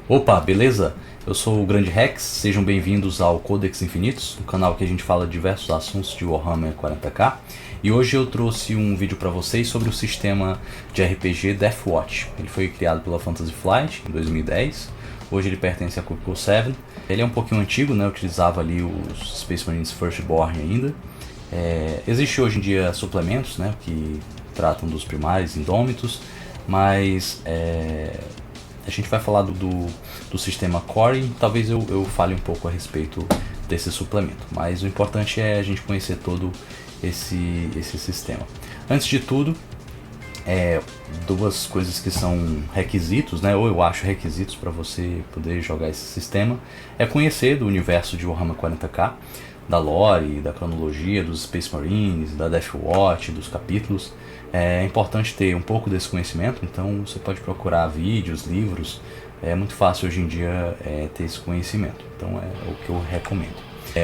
Opa, beleza? Eu sou o Grande Rex, sejam bem-vindos ao Codex Infinitos, o canal que a gente fala de diversos assuntos de Warhammer 40k. E hoje eu trouxe um vídeo para vocês sobre o sistema de RPG Deathwatch. Ele foi criado pela Fantasy Flight em 2010, hoje ele pertence a Coco 7. Ele é um pouquinho antigo, né? Utilizava ali os Space Marines Firstborn ainda. Existe hoje em dia suplementos, né, que tratam dos primários indômitos, mas a gente vai falar do sistema Core. Talvez eu fale um pouco a respeito desse suplemento, mas o importante é a gente conhecer todo esse sistema. Antes de tudo, duas coisas que são requisitos, né, ou eu acho requisitos para você poder jogar esse sistema, é conhecer do universo de Warhammer 40k, da lore, da cronologia, dos Space Marines, da Deathwatch, dos capítulos. É importante ter um pouco desse conhecimento, então você pode procurar vídeos, livros. É muito fácil hoje em dia ter esse conhecimento, então é o que eu recomendo.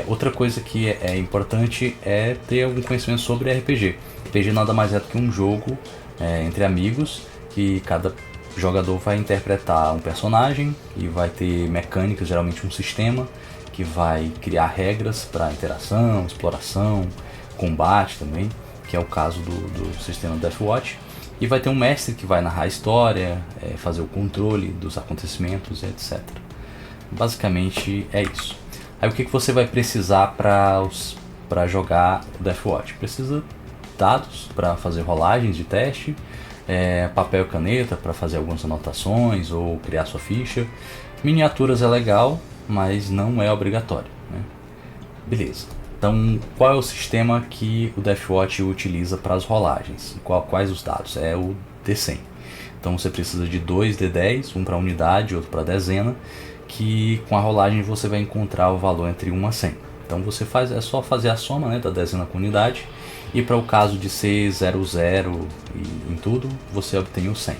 Outra coisa que é importante é ter algum conhecimento sobre RPG. RPG nada mais é do que um jogo entre amigos, que cada jogador vai interpretar um personagem e vai ter mecânicas, geralmente um sistema, que vai criar regras para interação, exploração, combate também, que é o caso do sistema Deathwatch. E vai ter um mestre que vai narrar a história, fazer o controle dos acontecimentos, etc. Basicamente é isso. Aí o que você vai precisar para jogar o Deathwatch? Precisa dados para fazer rolagens de teste, papel e caneta para fazer algumas anotações ou criar sua ficha. Miniaturas é legal, mas não é obrigatório, né? Beleza. Então, qual é o sistema que o Deathwatch utiliza para as rolagens? Quais os dados? É o D100. Então você precisa de 2 D10, um para unidade, outro para dezena, que com a rolagem você vai encontrar o valor entre 1 a 100. Então é só fazer a soma, né, da dezena com unidade, e para o caso de ser 00 e em tudo, você obtém o 100.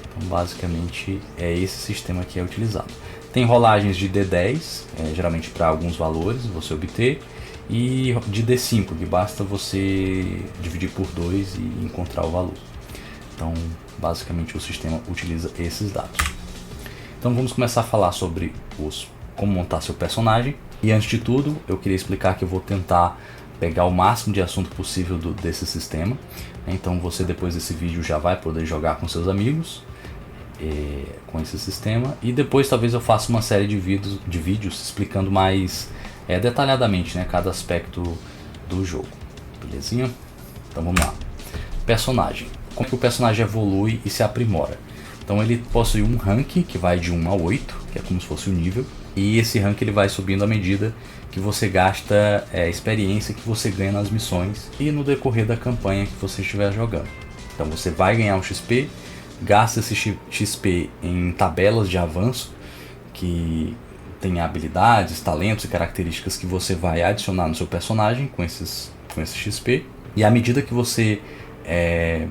Então basicamente é esse sistema que é utilizado. Tem rolagens de D10, geralmente para alguns valores você obter, e de D5, que basta você dividir por 2 e encontrar o valor. Então, basicamente o sistema utiliza esses dados. Então vamos começar a falar sobre como montar seu personagem. E antes de tudo, eu queria explicar que eu vou tentar pegar o máximo de assunto possível desse sistema. Então você, depois desse vídeo, já vai poder jogar com seus amigos com esse sistema, e depois talvez eu faça uma série de vídeos explicando mais detalhadamente, né, cada aspecto do jogo. Belezinha? Então vamos lá. Personagem. Como que o personagem evolui e se aprimora? Então ele possui um rank que vai de 1 a 8, que é como se fosse o nível, e esse rank ele vai subindo à medida que você gasta experiência que você ganha nas missões e no decorrer da campanha que você estiver jogando. Então você vai ganhar um XP, gasta esse XP em tabelas de avanço, que tem habilidades, talentos e características que você vai adicionar no seu personagem com esse XP. E à medida que você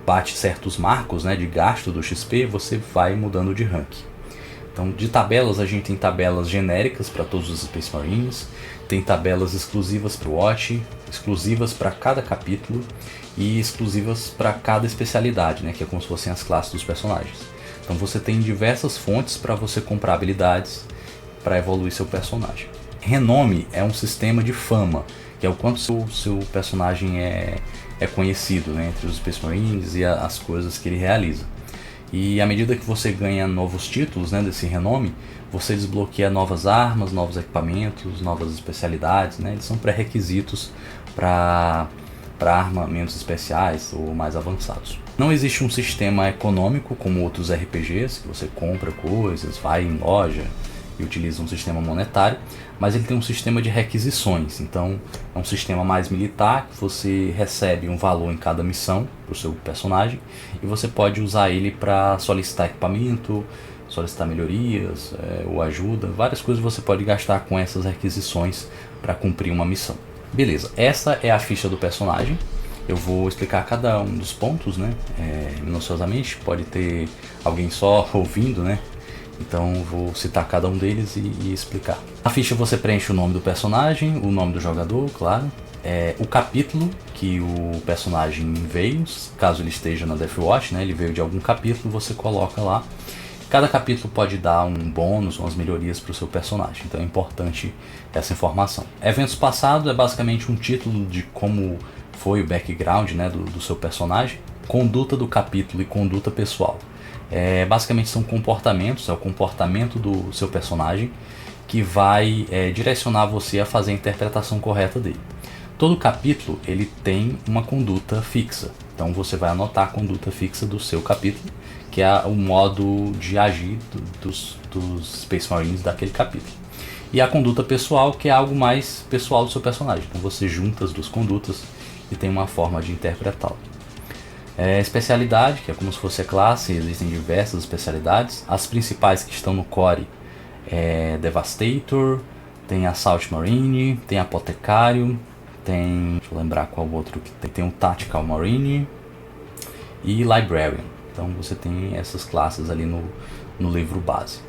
bate certos marcos, né, de gasto do XP, você vai mudando de rank. Então, de tabelas, a gente tem tabelas genéricas para todos os Space Marines, tem tabelas exclusivas para o Watch, exclusivas para cada capítulo e exclusivas para cada especialidade, né, que é como se fossem as classes dos personagens. Então você tem diversas fontes para você comprar habilidades para evoluir seu personagem. Renome é um sistema de fama, que é o quanto seu personagem é conhecido, né, entre os Space Marines e as coisas que ele realiza. E à medida que você ganha novos títulos, né, desse renome, você desbloqueia novas armas, novos equipamentos, novas especialidades, né, eles são pré-requisitos para armamentos especiais ou mais avançados. Não existe um sistema econômico como outros RPGs, que você compra coisas, vai em loja e utiliza um sistema monetário, mas ele tem um sistema de requisições. Então é um sistema mais militar, que você recebe um valor em cada missão para o seu personagem e você pode usar ele para solicitar equipamento, solicitar melhorias ou ajuda. Várias coisas você pode gastar com essas requisições para cumprir uma missão. Beleza, essa é a ficha do personagem. Eu vou explicar cada um dos pontos, né, minuciosamente. Pode ter alguém só ouvindo, né? Então vou citar cada um deles e explicar. Na ficha você preenche o nome do personagem, o nome do jogador, claro, o capítulo que o personagem veio, caso ele esteja na Deathwatch, né, ele veio de algum capítulo, você coloca lá. Cada capítulo pode dar um bônus, umas melhorias para o seu personagem, então é importante essa informação. Eventos passados é basicamente um título de como foi o background, né, do seu personagem. Conduta do capítulo e conduta pessoal. Basicamente são comportamentos, é o comportamento do seu personagem que vai direcionar você a fazer a interpretação correta dele. Todo capítulo ele tem uma conduta fixa, então você vai anotar a conduta fixa do seu capítulo, que é o modo de agir dos Space Marines daquele capítulo. E a conduta pessoal, que é algo mais pessoal do seu personagem, então você junta as duas condutas e tem uma forma de interpretá-lo. Especialidade, que é como se fosse a classe, existem diversas especialidades. As principais que estão no core é Devastator, tem Assault Marine, tem Apotecário, tem, deixa eu lembrar qual outro que tem o Tactical Marine e Librarian. Então você tem essas classes ali no livro base.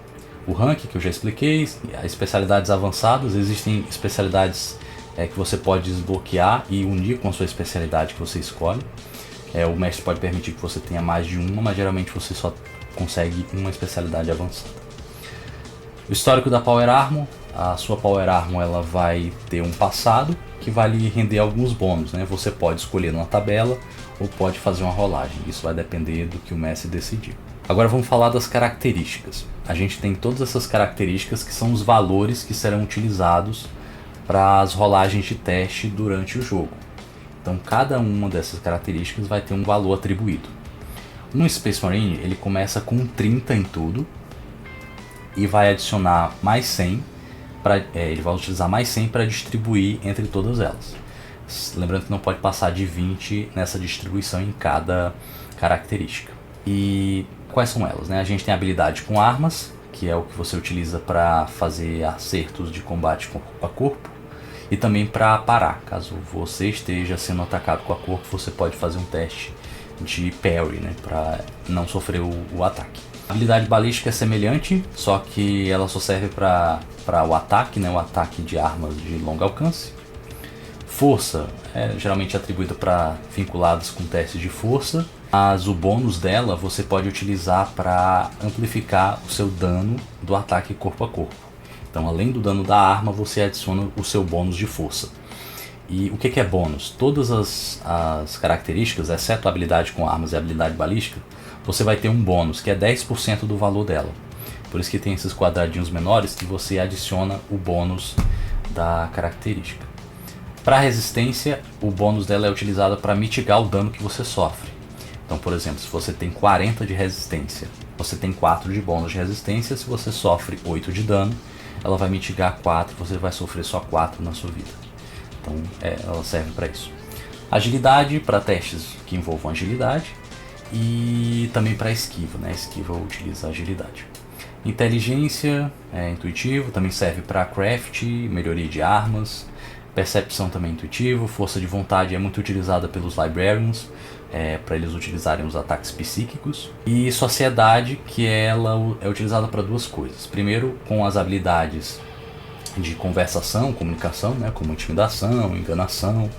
O rank que eu já expliquei, as especialidades avançadas, existem especialidades que você pode desbloquear e unir com a sua especialidade que você escolhe. O mestre pode permitir que você tenha mais de uma, mas geralmente você só consegue uma especialidade avançada. O histórico da Power Armor, a sua Power Armor ela vai ter um passado que vai lhe render alguns bônus, né? Você pode escolher numa tabela ou pode fazer uma rolagem, isso vai depender do que o mestre decidir. Agora vamos falar das características. A gente tem todas essas características que são os valores que serão utilizados para as rolagens de teste durante o jogo. Então cada uma dessas características vai ter um valor atribuído. No Space Marine ele começa com 30 em tudo e vai adicionar mais 100, ele vai utilizar mais 100 para distribuir entre todas elas. Lembrando que não pode passar de 20 nessa distribuição em cada característica. E quais são elas, né? A gente tem a habilidade com armas, que é o que você utiliza para fazer acertos de combate corpo a corpo. E também para parar, caso você esteja sendo atacado com a corpo, você pode fazer um teste de parry, né, para não sofrer o ataque. A habilidade balística é semelhante, só que ela só serve para o ataque, né, o ataque de armas de longo alcance. Força é geralmente atribuída para vinculados com testes de força, mas o bônus dela você pode utilizar para amplificar o seu dano do ataque corpo a corpo. Então, além do dano da arma, você adiciona o seu bônus de força. E o que é bônus? Todas as características, exceto a habilidade com armas e a habilidade balística, você vai ter um bônus, que é 10% do valor dela. Por isso que tem esses quadradinhos menores que você adiciona o bônus da característica. Para resistência, o bônus dela é utilizado para mitigar o dano que você sofre. Então, por exemplo, se você tem 40 de resistência, você tem 4 de bônus de resistência. Se você sofre 8 de dano, ela vai mitigar 4, você vai sofrer só 4 na sua vida. Então ela serve para isso. Agilidade, para testes que envolvam agilidade. E também para esquiva, né? Esquiva utiliza agilidade. Inteligência, intuitivo, também serve para craft, melhoria de armas. Percepção também é intuitivo. Força de vontade é muito utilizada pelos Librarians, para eles utilizarem os ataques psíquicos. E sociedade, que ela é utilizada para duas coisas. Primeiro, com as habilidades de conversação, comunicação, né, como intimidação, enganação.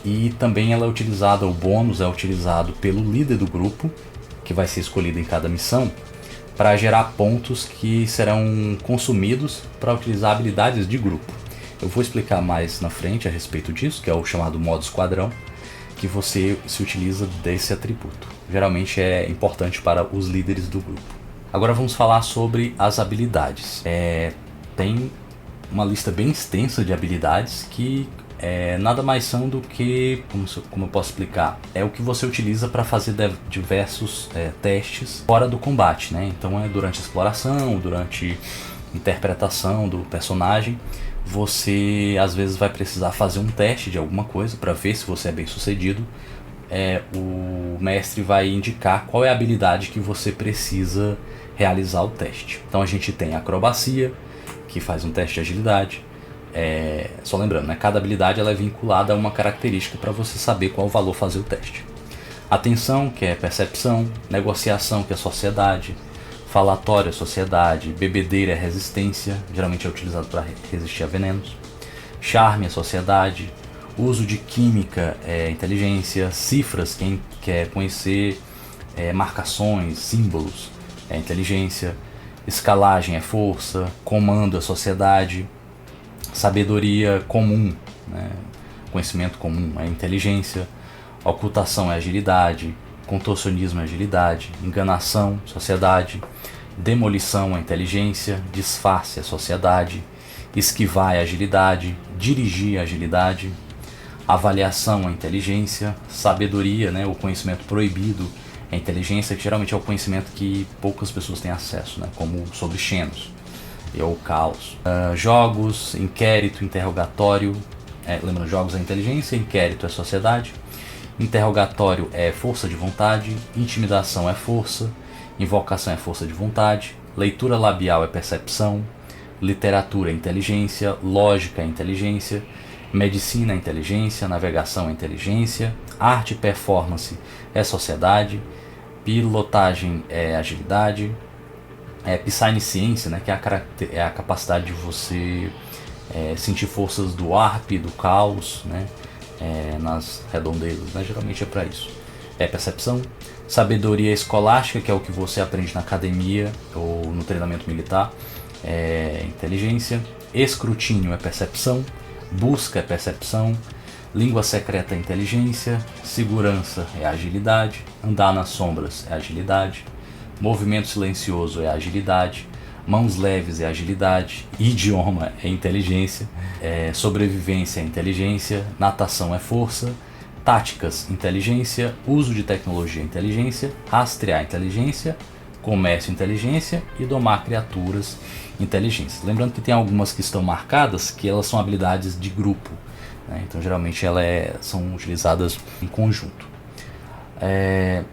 E também ela é utilizada, o bônus é utilizado pelo líder do grupo, que vai ser escolhido em cada missão, para gerar pontos que serão consumidos para utilizar habilidades de grupo. Eu vou explicar mais na frente a respeito disso, que é o chamado modo esquadrão, que você se utiliza desse atributo. Geralmente é importante para os líderes do grupo. Agora vamos falar sobre as habilidades. Tem uma lista bem extensa de habilidades que nada mais são do que, como eu posso explicar, é o que você utiliza para fazer diversos testes fora do combate, né? Então durante a exploração, durante a interpretação do personagem, você às vezes vai precisar fazer um teste de alguma coisa para ver se você é bem sucedido. O mestre vai indicar qual é a habilidade que você precisa realizar o teste. Então a gente tem a acrobacia, que faz um teste de agilidade. Só lembrando, né, cada habilidade ela é vinculada a uma característica para você saber qual valor fazer o teste. Atenção, que é percepção. Negociação, que é sociedade. Falatório é sociedade. Bebedeira é resistência, geralmente é utilizado para resistir a venenos. Charme é sociedade. Uso de química é inteligência. Cifras, quem quer conhecer marcações, símbolos, é inteligência, escalagem é força, comando é sociedade, sabedoria comum, né? Conhecimento comum é inteligência, ocultação é agilidade, contorcionismo é agilidade, enganação, sociedade, demolição é inteligência, disfarce é sociedade, esquivar é agilidade, dirigir é agilidade, avaliação é inteligência, sabedoria, né, o conhecimento proibido é inteligência, que geralmente é o conhecimento que poucas pessoas têm acesso, né, como sobre Xenos e o caos. Jogos, inquérito, interrogatório, lembrando, jogos é inteligência, inquérito é sociedade, interrogatório é força de vontade, intimidação é força, invocação é força de vontade, leitura labial é percepção, literatura é inteligência, lógica é inteligência, medicina é inteligência, navegação é inteligência, arte e performance é sociedade, pilotagem é agilidade, psinisciência, né, que é a capacidade de você sentir forças do ARP, do caos, né, nas redondezas, né, geralmente é para isso. É percepção, sabedoria escolástica, que é o que você aprende na academia ou no treinamento militar, é inteligência, escrutínio é percepção, busca é percepção, língua secreta é inteligência, segurança é agilidade, andar nas sombras é agilidade, movimento silencioso é agilidade, mãos leves é agilidade, idioma é inteligência, sobrevivência é inteligência, natação é força, táticas inteligência, uso de tecnologia inteligência, rastrear inteligência, comércio inteligência e domar criaturas inteligência. Lembrando que tem algumas que estão marcadas que elas são habilidades de grupo, né? Então geralmente elas são utilizadas em conjunto.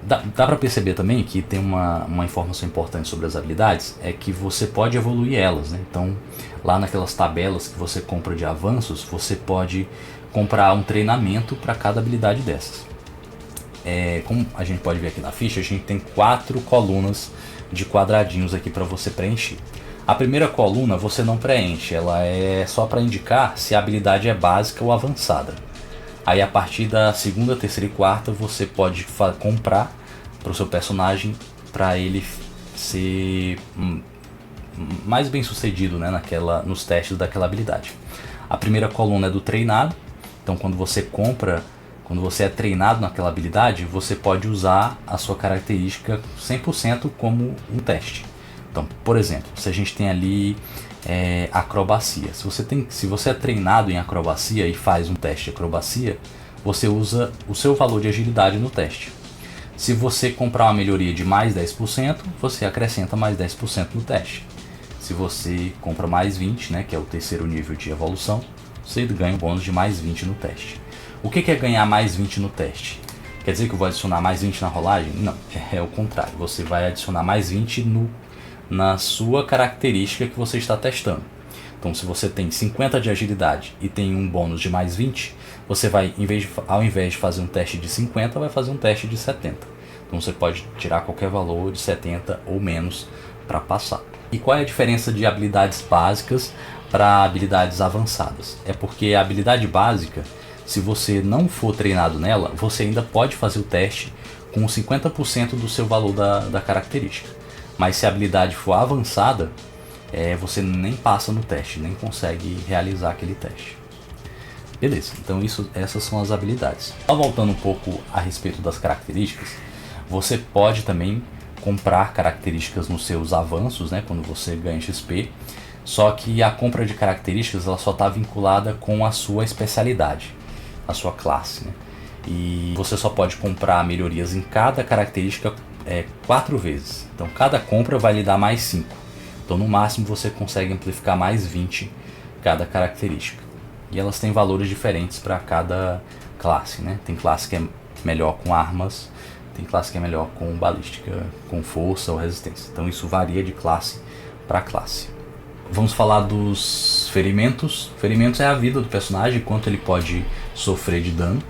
Dá para perceber também que tem uma informação importante sobre as habilidades, é que você pode evoluir elas, né? Então lá naquelas tabelas que você compra de avanços, você pode comprar um treinamento para cada habilidade dessas. Como a gente pode ver aqui na ficha, a gente tem 4 colunas de quadradinhos aqui para você preencher. A primeira coluna você não preenche, ela é só para indicar se a habilidade é básica ou avançada. Aí a partir da segunda, terceira e quarta você pode comprar para o seu personagem para ele ser mais bem sucedido, né, nos testes daquela habilidade. A primeira coluna é do treinado, então quando você é treinado naquela habilidade, você pode usar a sua característica 100% como um teste. Então, por exemplo, se a gente tem ali acrobacia, se você é treinado em acrobacia e faz um teste de acrobacia, você usa o seu valor de agilidade no teste. Se você comprar uma melhoria de mais 10%, você acrescenta mais 10% no teste. Se você compra mais 20, né, que é o terceiro nível de evolução, você ganha um bônus de mais 20 no teste. O que é ganhar mais 20 no teste? Quer dizer que eu vou adicionar mais 20 na rolagem? Não, é o contrário. Você vai adicionar mais 20 na sua característica que você está testando. Então, se você tem 50 de agilidade e tem um bônus de mais 20, você vai, ao invés de fazer um teste de 50, vai fazer um teste de 70. Então, você pode tirar qualquer valor de 70 ou menos para passar. E qual é a diferença de habilidades básicas para habilidades avançadas? É porque a habilidade básica, se você não for treinado nela, você ainda pode fazer o teste com 50% do seu valor da característica. Mas se a habilidade for avançada, você nem passa no teste, nem consegue realizar aquele teste. Beleza, então essas são as habilidades. Só voltando um pouco a respeito das características, você pode também comprar características nos seus avanços, né, quando você ganha XP, só que a compra de características ela só está vinculada com a sua especialidade, a sua classe, né? E você só pode comprar melhorias em cada característica 4 vezes. Então cada compra vai lhe dar mais 5. Então no máximo você consegue amplificar mais 20 cada característica. E elas têm valores diferentes para cada classe, né? Tem classe que é melhor com armas, tem classe que é melhor com balística, com força ou resistência. Então isso varia de classe para classe. Vamos falar dos ferimentos. Ferimentos é a vida do personagem, quanto ele pode sofrer de dano.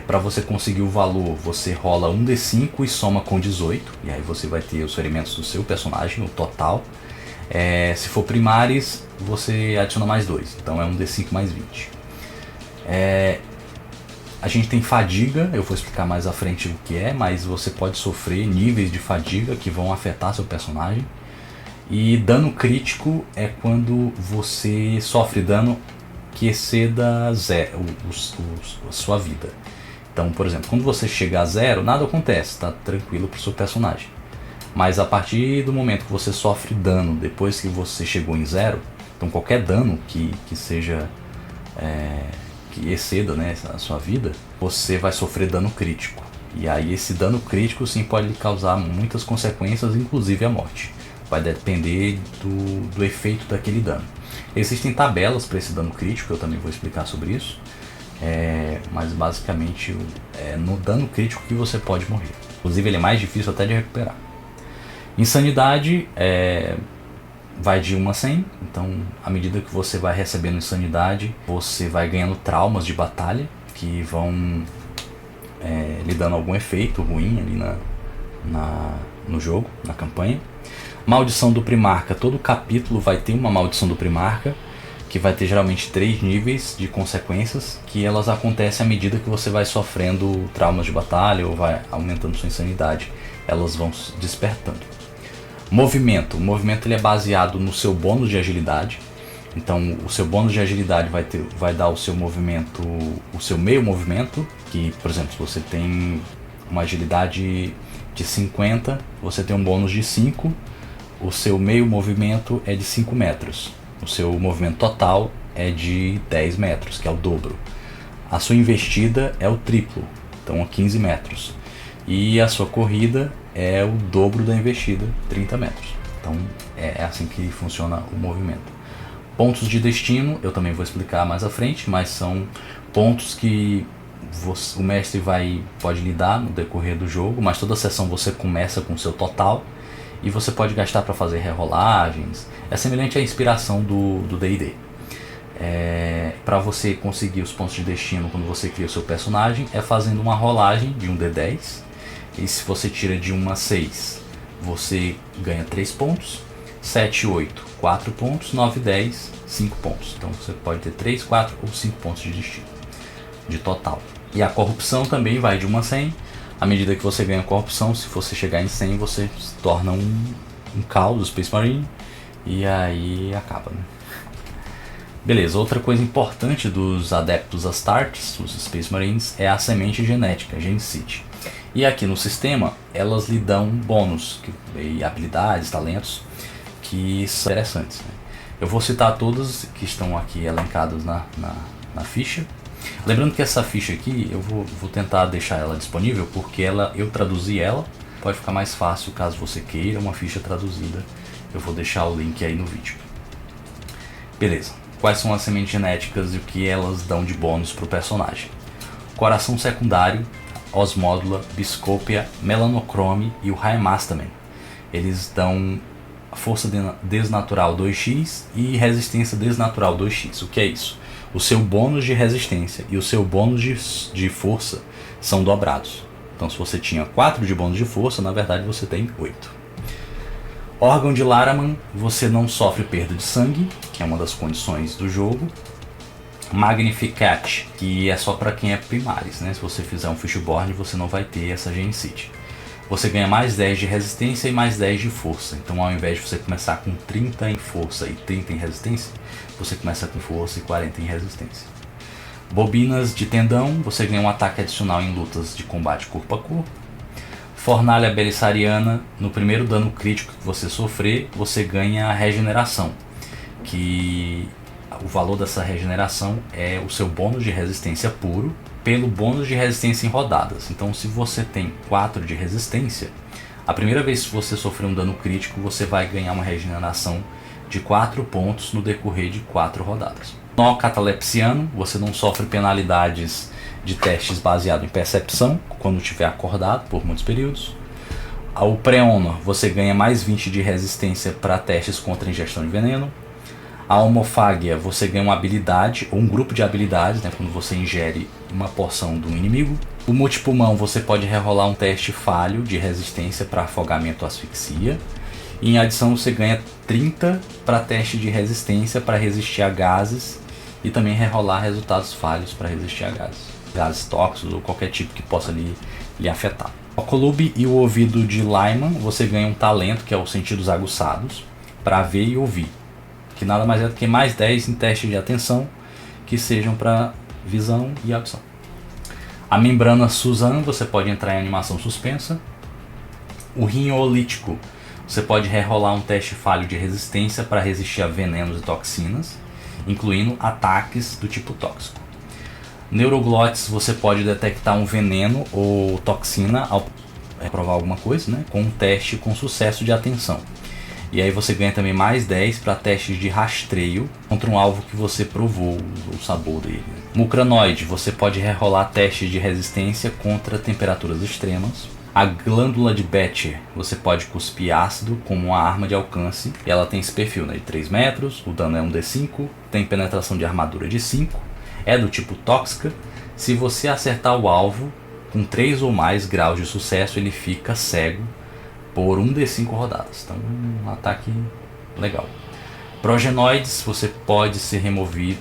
Para você conseguir o valor, você rola 1d5 e soma com 18. E aí você vai ter os ferimentos do seu personagem, o total. Se for primários, você adiciona mais 2. Então é 1d5 mais 20. A gente tem fadiga, eu vou explicar mais à frente o que é, mas você pode sofrer níveis de fadiga que vão afetar seu personagem. E dano crítico é quando você sofre dano que exceda zero, a sua vida. Então, por exemplo, quando você chega a zero, nada acontece, está tranquilo para o seu personagem. Mas a partir do momento que você sofre dano depois que você chegou em zero, então qualquer dano que seja que exceda, né, a sua vida, você vai sofrer dano crítico. E aí esse dano crítico sim pode lhe causar muitas consequências, inclusive a morte. Vai depender do efeito daquele dano. Existem tabelas para esse dano crítico, eu também vou explicar sobre isso. Mas basicamente é no dano crítico que você pode morrer. Inclusive ele é mais difícil até de recuperar. Insanidade vai de 1 a 100, então à medida que você vai recebendo insanidade, você vai ganhando traumas de batalha que vão lhe dando algum efeito ruim ali no jogo, na campanha. Maldição do Primarca, todo capítulo vai ter uma maldição do Primarca, que vai ter geralmente 3 níveis de consequências, que elas acontecem à medida que você vai sofrendo traumas de batalha ou vai aumentando sua insanidade, elas vão despertando. Movimento, o movimento ele é baseado no seu bônus de agilidade, então o seu bônus de agilidade vai dar o seu movimento, o seu meio movimento, que por exemplo, se você tem uma agilidade de 50, você tem um bônus de 5, o seu meio movimento é de 5 metros. O seu movimento total é de 10 metros, que é o dobro. A sua investida é o triplo, então 15 metros. E a sua corrida é o dobro da investida, 30 metros. Então é assim que funciona o movimento. Pontos de destino, eu também vou explicar mais à frente, mas são pontos que o mestre pode lhe dar no decorrer do jogo, mas toda sessão você começa com o seu total. E você pode gastar para fazer rerolagens. É semelhante à inspiração do D&D. Para você conseguir os pontos de destino quando você cria o seu personagem, é fazendo uma rolagem de um D10. E se você tira de 1 a 6, você ganha 3 pontos. 7, 8, 4 pontos. 9, 10, 5 pontos. Então você pode ter 3, 4 ou 5 pontos de destino, de total. E a corrupção também vai de 1 a 100. À medida que você ganha corrupção, se você chegar em 100, você se torna um caos do Space Marine. E aí acaba, né? Beleza, outra coisa importante dos adeptos Astartes, os Space Marines, é a semente genética, Genicity. E aqui no sistema, elas lhe dão bônus, e habilidades, talentos, que são interessantes, né? Eu vou citar todas que estão aqui elencadas na ficha. Lembrando que essa ficha aqui, eu vou tentar deixar ela disponível, porque eu traduzi ela, pode ficar mais fácil caso você queira uma ficha traduzida. Eu vou deixar o link aí no vídeo. Beleza, quais são as sementes genéticas e o que elas dão de bônus para o personagem? Coração secundário, Osmódula, Biscopia, Melanochrome e o Raimastamen. Eles dão força desnatural 2x e resistência desnatural 2x. O que é isso? O seu bônus de resistência e o seu bônus de força são dobrados. Então se você tinha 4 de bônus de força, na verdade você tem 8. Órgão de Laraman, você não sofre perda de sangue, que é uma das condições do jogo. Magnificat, que é só para quem é primaris, né? Se você fizer um Fishborn, você não vai ter essa Genicity. Você ganha mais 10 de resistência e mais 10 de força. Então ao invés de você começar com 30 em força e 30 em resistência, você começa com força e 40 em resistência. Bobinas de tendão, você ganha um ataque adicional em lutas de combate corpo a corpo. Fornalha Belissariana, no primeiro dano crítico que você sofrer, você ganha a regeneração. Que o valor dessa regeneração é o seu bônus de resistência puro pelo bônus de resistência em rodadas. Então se você tem 4 de resistência, a primeira vez que você sofrer um dano crítico, você vai ganhar uma regeneração de 4 pontos no decorrer de 4 rodadas. No catalepsiano, você não sofre penalidades de testes baseado em percepção, quando estiver acordado por muitos períodos. O Preonor, você ganha mais 20 de resistência para testes contra ingestão de veneno. A Homofágia, você ganha uma habilidade, ou um grupo de habilidades, né, quando você ingere uma porção do inimigo. O Multipulmão, você pode rerolar um teste falho de resistência para afogamento ou asfixia. E em adição, você ganha 30 para teste de resistência para resistir a gases e também rerolar resultados falhos para resistir a gases. gases tóxicos ou qualquer tipo que possa lhe afetar. O Colubi e o ouvido de Lyman, você ganha um talento, que é os sentidos aguçados, para ver e ouvir, que nada mais é do que mais 10 em testes de atenção, que sejam para visão e audição. A membrana Suzanne, você pode entrar em animação suspensa. O rinholítico, você pode rerolar um teste falho de resistência para resistir a venenos e toxinas, incluindo ataques do tipo tóxico. Neuroglotes, você pode detectar um veneno ou toxina ao provar alguma coisa, né, com um teste com sucesso de atenção. E aí você ganha também mais 10 para testes de rastreio contra um alvo que você provou o sabor dele. Mucranoide, você pode rerolar testes de resistência contra temperaturas extremas. A glândula de Betcher, você pode cuspir ácido como uma arma de alcance. E ela tem esse perfil, né, de 3 metros, o dano é um D5, tem penetração de armadura de 5, é do tipo tóxica. Se você acertar o alvo com 3 ou mais graus de sucesso, ele fica cego por 1d5 rodadas. Então, um ataque legal. Progenoides, você pode ser removido.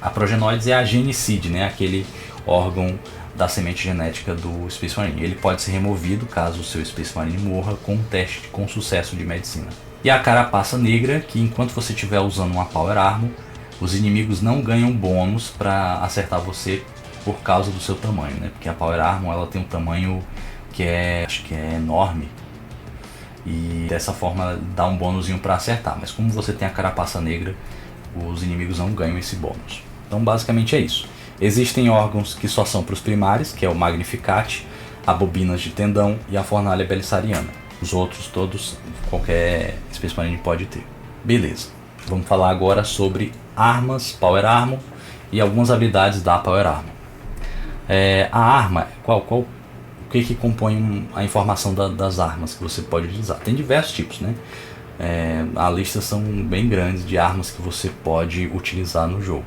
A progenoides é a genicide, né? Aquele órgão da semente genética do Space Marine. Ele pode ser removido caso o seu Space Marine morra com um teste com sucesso de medicina. E a carapaça negra, que enquanto você estiver usando uma Power Armor, os inimigos não ganham bônus para acertar você por causa do seu tamanho, né? Porque a Power Armor ela tem um tamanho que acho que é enorme. E dessa forma dá um bônusinho para acertar, mas como você tem a carapaça negra, os inimigos não ganham esse bônus. Então basicamente é isso. Existem órgãos que só são para os primários, que é o Magnificat, a bobinas de tendão e a fornalha belisariana. Os outros todos, qualquer Space Marine pode ter. Beleza, vamos falar agora sobre armas, Power Armor e algumas habilidades da Power Armor. A arma, o que compõe a informação das armas que você pode utilizar? Tem diversos tipos, né? A lista são bem grandes de armas que você pode utilizar no jogo.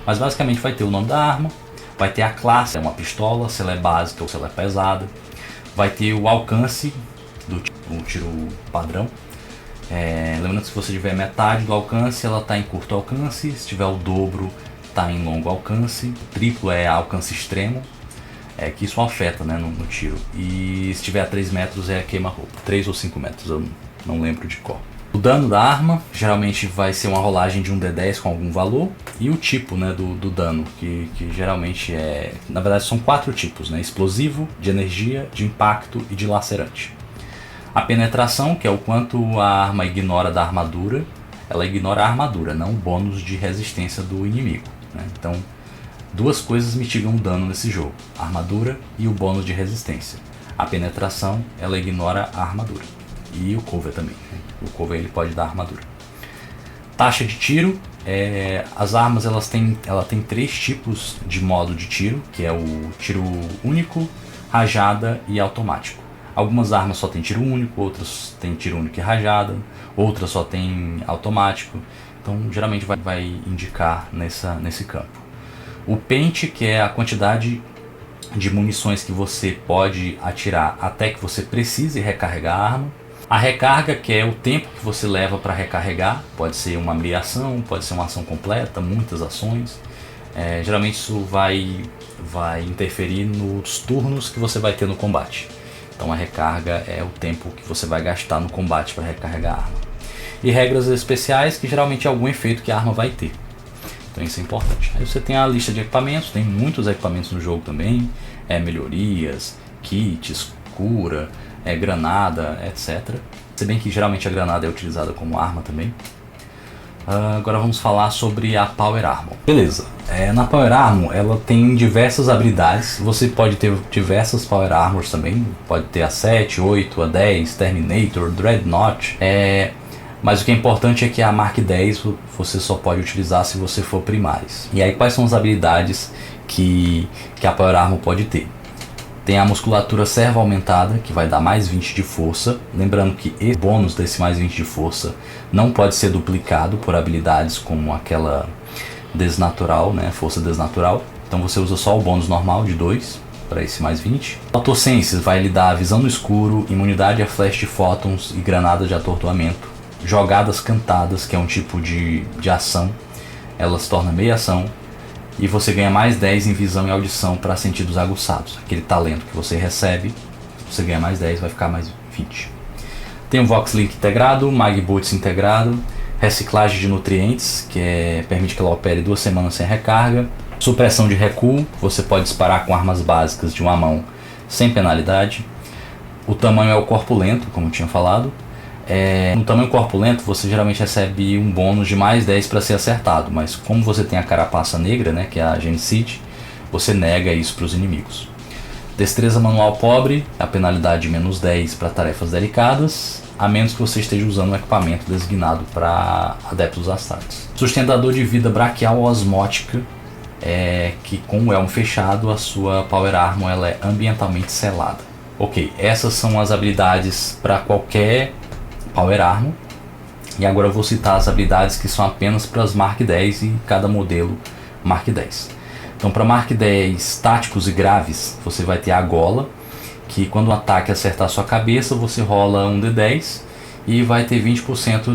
Mas basicamente vai ter o nome da arma, vai ter a classe, é uma pistola, se ela é básica ou se ela é pesada. Vai ter o alcance do tiro padrão. Lembrando que se você tiver metade do alcance, ela está em curto alcance. Se tiver o dobro, está em longo alcance. O triplo é alcance extremo. Que isso afeta, né, no tiro. E se tiver a 3 metros é queima-roupa. 3 ou 5 metros, eu não lembro de qual. O dano da arma geralmente vai ser uma rolagem de um D10 com algum valor. E o tipo, né, do dano, que geralmente é... Na verdade são 4 tipos, né? Explosivo, de energia, de impacto e de lacerante. A penetração, que é o quanto a arma ignora da armadura. Ela ignora a armadura, não o bônus de resistência do inimigo, né? Então, duas coisas mitigam o dano nesse jogo: a armadura e o bônus de resistência. A penetração, ela ignora a armadura. E o cover também, né? O cover ele pode dar armadura. Taxa de tiro. As armas ela tem 3 tipos de modo de tiro, que é o tiro único, rajada e automático. Algumas armas só tem tiro único, outras tem tiro único e rajada, outras só tem automático. Então geralmente vai indicar nesse campo. O pente, que é a quantidade de munições que você pode atirar até que você precise recarregar a arma. A recarga, que é o tempo que você leva para recarregar, pode ser uma meia ação, pode ser uma ação completa, muitas ações. Geralmente isso vai interferir nos turnos que você vai ter no combate. Então a recarga é o tempo que você vai gastar no combate para recarregar a arma. E regras especiais, que geralmente é algum efeito que a arma vai ter. Então isso é importante. Aí você tem a lista de equipamentos, tem muitos equipamentos no jogo também. Melhorias, kits, cura, granada, etc. Se bem que geralmente a granada é utilizada como arma também. Agora vamos falar sobre a Power Armor. Beleza, na Power Armor ela tem diversas habilidades. Você pode ter diversas Power Armors também. Pode ter a 7, 8, a 10, Terminator, Dreadnought. Mas o que é importante é que a Mark 10 você só pode utilizar se você for primários. E aí quais são as habilidades que a Power Armor pode ter? Tem a musculatura servo aumentada, que vai dar mais 20 de força. Lembrando que o bônus desse mais 20 de força não pode ser duplicado por habilidades como aquela desnatural, né? Força desnatural. Então você usa só o bônus normal de 2 para esse mais 20. Autosenses vai lhe dar visão no escuro, imunidade a flash de fótons e granadas de atordoamento. Jogadas cantadas, que é um tipo de ação, ela se torna meia ação. e você ganha mais 10 em visão e audição para sentidos aguçados. Aquele talento que você recebe, você ganha mais 10, vai ficar mais 20. Tem o Vox Link integrado, Mag Boots integrado, reciclagem de nutrientes, que permite que ela opere 2 semanas sem recarga, supressão de recuo, você pode disparar com armas básicas de uma mão sem penalidade. O tamanho é o corpulento, como eu tinha falado. No tamanho corpulento você geralmente recebe um bônus de mais 10 para ser acertado, mas como você tem a carapaça negra, né, que é a Genicide, você nega isso para os inimigos. Destreza manual pobre, a penalidade de menos 10 para tarefas delicadas, a menos que você esteja usando um equipamento designado para adeptos astrais. Sustentador de vida braquial osmótica, que com o elmo fechado a sua Power Armor ela é ambientalmente selada. Ok, essas são as habilidades para qualquer Power Armor. E agora eu vou citar as habilidades que são apenas para as Mark 10 e cada modelo Mark 10. Então para Mark 10 táticos e graves, você vai ter a gola, que quando o ataque acertar a sua cabeça, você rola um D10 e vai ter 20%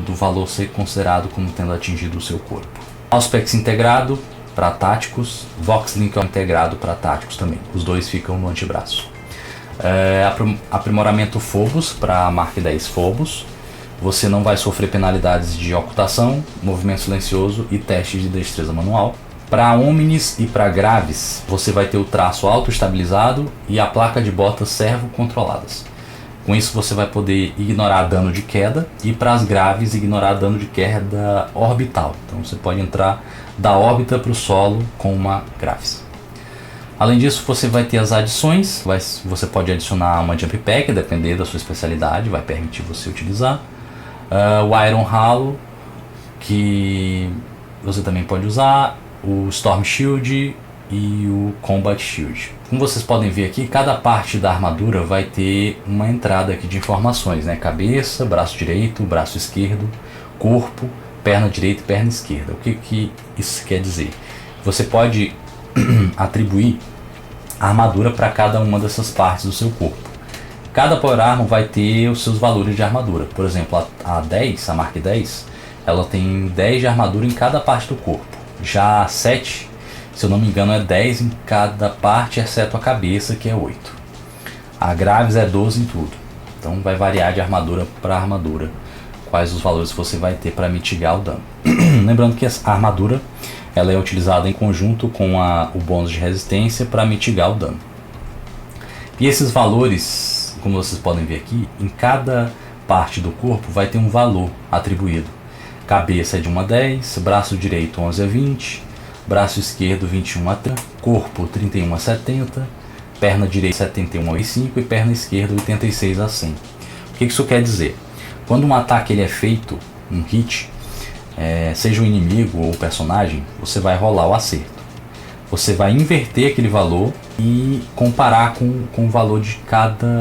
do valor ser considerado como tendo atingido o seu corpo. Auspex integrado para táticos, Vox Link integrado para táticos também. Os dois ficam no antebraço. Aprimoramento Phobos para Mark 10 Phobos. Você não vai sofrer penalidades de ocultação, movimento silencioso e teste de destreza manual. Para Omnis e para Graves, você vai ter o traço auto-estabilizado e a placa de botas servo-controladas. Com isso você vai poder ignorar dano de queda e para as Graves ignorar dano de queda orbital. Então você pode entrar da órbita para o solo com uma Graves. Além disso você vai ter as adições, você pode adicionar uma Jump Pack, depender da sua especialidade, vai permitir você utilizar. O Iron Halo, que você também pode usar, o Storm Shield e o Combat Shield. Como vocês podem ver aqui, cada parte da armadura vai ter uma entrada aqui de informações, né? Cabeça, braço direito, braço esquerdo, corpo, perna direita e perna esquerda. O que isso quer dizer? Você pode atribuir a armadura para cada uma dessas partes do seu corpo. Cada Power Armor vai ter os seus valores de armadura. Por exemplo, a 10, a Mark 10, ela tem 10 de armadura em cada parte do corpo. Já a 7, se eu não me engano, é 10 em cada parte, exceto a cabeça, que é 8. A Graves é 12 em tudo. Então vai variar de armadura para armadura quais os valores você vai ter para mitigar o dano. Lembrando que a armadura ela é utilizada em conjunto com o bônus de resistência para mitigar o dano. E esses valores, como vocês podem ver aqui, em cada parte do corpo vai ter um valor atribuído. Cabeça é de 1 a 10, braço direito 11 a 20, braço esquerdo 21 a 30, corpo 31 a 70, perna direita 71 a 5 e perna esquerda 86 a 100. O que isso quer dizer? Quando um ataque ele é feito, um hit, seja o inimigo ou o personagem, você vai rolar o acerto. Você vai inverter aquele valor e comparar com o valor de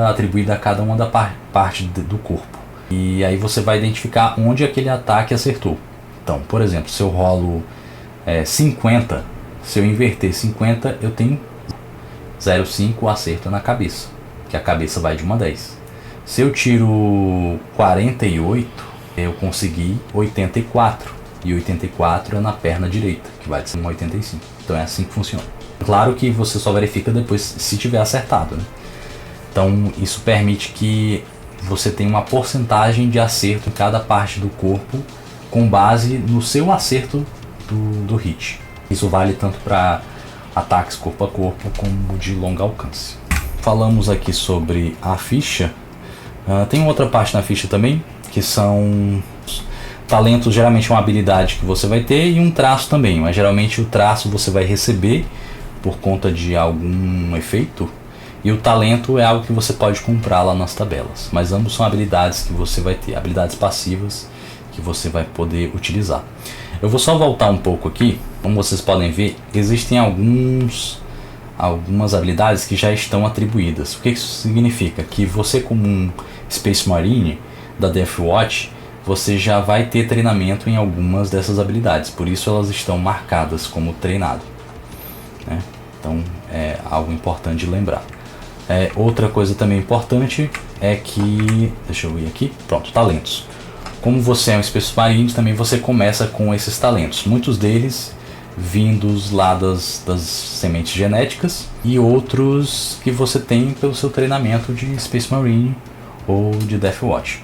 atribuído a cada uma da parte do corpo. E aí você vai identificar onde aquele ataque acertou. Então, por exemplo, se eu rolo 50, se eu inverter 50, eu tenho 0,5 o acerto na cabeça, que a cabeça vai de 1 a 10. Se eu tiro 48, eu consegui 84. E 84 é na perna direita, que vai de 85. Então é assim que funciona. Claro que você só verifica depois se tiver acertado, né? Então isso permite que você tenha uma porcentagem de acerto em cada parte do corpo com base no seu acerto do hit. Isso vale tanto para ataques corpo a corpo como de longo alcance. Falamos aqui sobre a ficha. Tem outra parte na ficha também, que são talentos. Geralmente é uma habilidade que você vai ter e um traço também, mas geralmente o traço você vai receber por conta de algum efeito e o talento é algo que você pode comprar lá nas tabelas, mas ambos são habilidades que você vai ter, habilidades passivas que você vai poder utilizar. Eu vou só voltar um pouco aqui. Como vocês podem ver, existem algumas habilidades que já estão atribuídas. O que isso significa? Que você, como um Space Marine da Deathwatch, você já vai ter treinamento em algumas dessas habilidades, por isso elas estão marcadas como treinado, né? Então é algo importante de lembrar. Outra coisa também importante é que, deixa eu ir aqui, pronto, talentos. Como você é um Space Marine, também você começa com esses talentos. Muitos deles vindos lá das sementes genéticas e outros que você tem pelo seu treinamento de Space Marine ou de Death Watch.